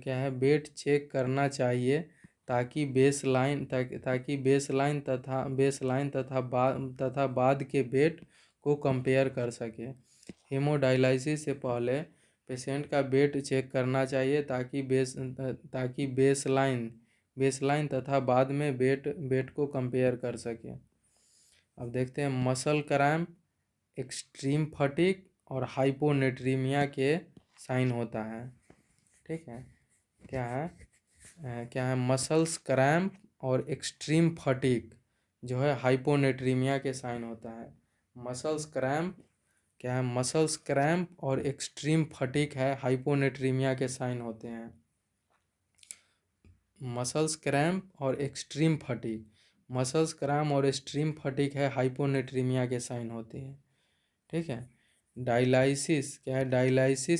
क्या है वेट चेक करना चाहिए ताकि बेसलाइन तथा बाद के वेट को कंपेयर कर सके। हीमोडायलिसिस से पहले पेशेंट का वेट चेक करना चाहिए ताकि बेसलाइन तथा बाद में वेट को कंपेयर कर सके। अब देखते हैं मसल क्रैम्प, एक्सट्रीम फटीग और हाइपोनेट्रीमिया के साइन होता है। ठीक है, क्या है मसल्स क्रैम्प और एक्सट्रीम फटीग जो है हाइपोनेट्रीमिया के साइन होता है। मसल्स क्रैम्प और एक्सट्रीम फटीग है हाइपोनेट्रीमिया के साइन होते हैं। मसल्स क्रैम्प और एक्सट्रीम फटीग है हाइपोनेट्रीमिया के साइन होते हैं। ठीक है, डायलिसिस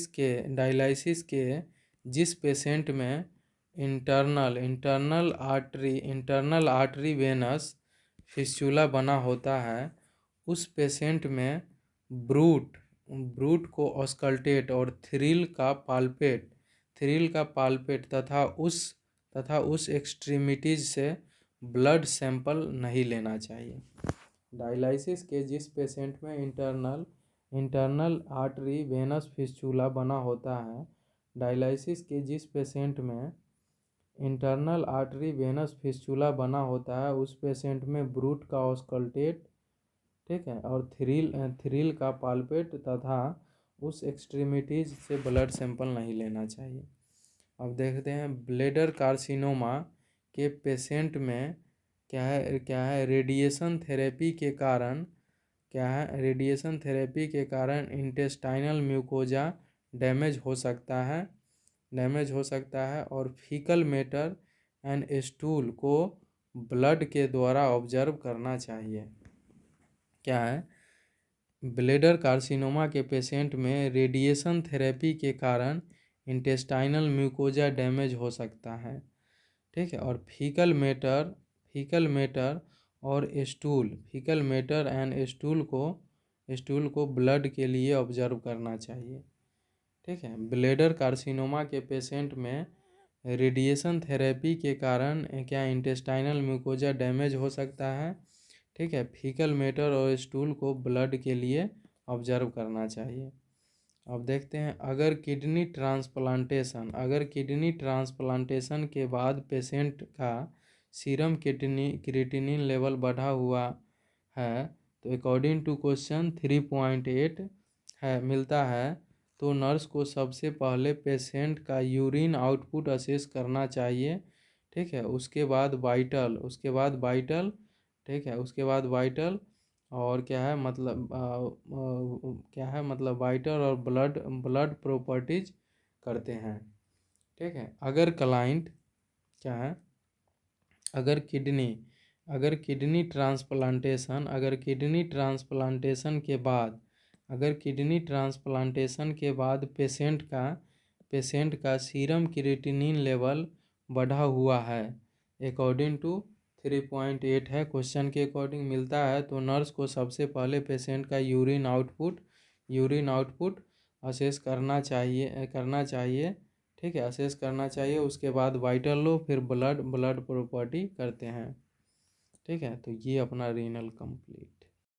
के जिस पेशेंट में इंटरनल आर्टरी वेनस फिस्चुला बना होता है उस पेशेंट में ब्रूट को ऑस्कल्टेट और थ्रिल का पाल्पेट तथा उस एक्सट्रीमिटीज से ब्लड सैंपल नहीं लेना चाहिए। डायलिसिस के जिस पेशेंट में इंटरनल आर्टरी वेनस फिस्चुला बना होता है डायलिसिस के जिस पेशेंट में इंटरनल आर्टरी वेनस फिस्चुला बना होता है उस पेशेंट में ब्रूट का ऑस्कल्टेट ठीक है और थ्रिल का पाल्पेट तथा उस एक्सट्रीमिटीज से ब्लड सैंपल नहीं लेना चाहिए। अब देखते हैं ब्लैडर कार्सिनोमा के पेशेंट में क्या है रेडिएशन थेरेपी के कारण इंटेस्टाइनल म्यूकोजा डैमेज हो सकता है और फीकल मैटर एंड स्टूल को ब्लड के द्वारा ऑब्जर्व करना चाहिए। क्या है ब्लैडर कार्सिनोमा के पेशेंट में रेडिएशन थेरेपी के कारण इंटेस्टाइनल म्यूकोजा डैमेज हो सकता है। ठीक है, और फीकल मैटर और स्टूल को ब्लड के लिए ऑब्जर्व करना चाहिए। ठीक है, ब्लैडर कार्सिनोमा के पेशेंट में रेडिएशन थेरेपी के कारण क्या इंटेस्टाइनल म्यूकोजा डैमेज हो सकता है। ठीक है, फीकल मैटर और स्टूल को ब्लड के लिए ऑब्जर्व करना चाहिए। अब देखते हैं, अगर किडनी ट्रांसप्लांटेशन के बाद पेशेंट का सीरम क्रिएटिनिन लेवल बढ़ा हुआ है, तो अकॉर्डिंग टू क्वेश्चन 3.8 है मिलता है, तो नर्स को सबसे पहले पेशेंट का यूरिन आउटपुट असेस करना चाहिए। ठीक है, उसके बाद वाइटल, ठीक है, उसके बाद वाइटल और क्या है मतलब क्या है मतलब वाइटल और ब्लड प्रॉपर्टीज करते हैं। ठीक है, क्या है अगर किडनी ट्रांसप्लांटेशन के बाद पेशेंट का सीरम क्रिएटिनिन लेवल बढ़ा हुआ है, अकॉर्डिंग टू 3.8 है क्वेश्चन के अकॉर्डिंग मिलता है, तो नर्स को सबसे पहले पेशेंट का यूरिन आउटपुट असेस करना चाहिए। ठीक है, असेस करना चाहिए, उसके बाद वाइटल लो, फिर ब्लड प्रॉपर्टी करते हैं। ठीक है, तो ये अपना रीनल कंप्लीट।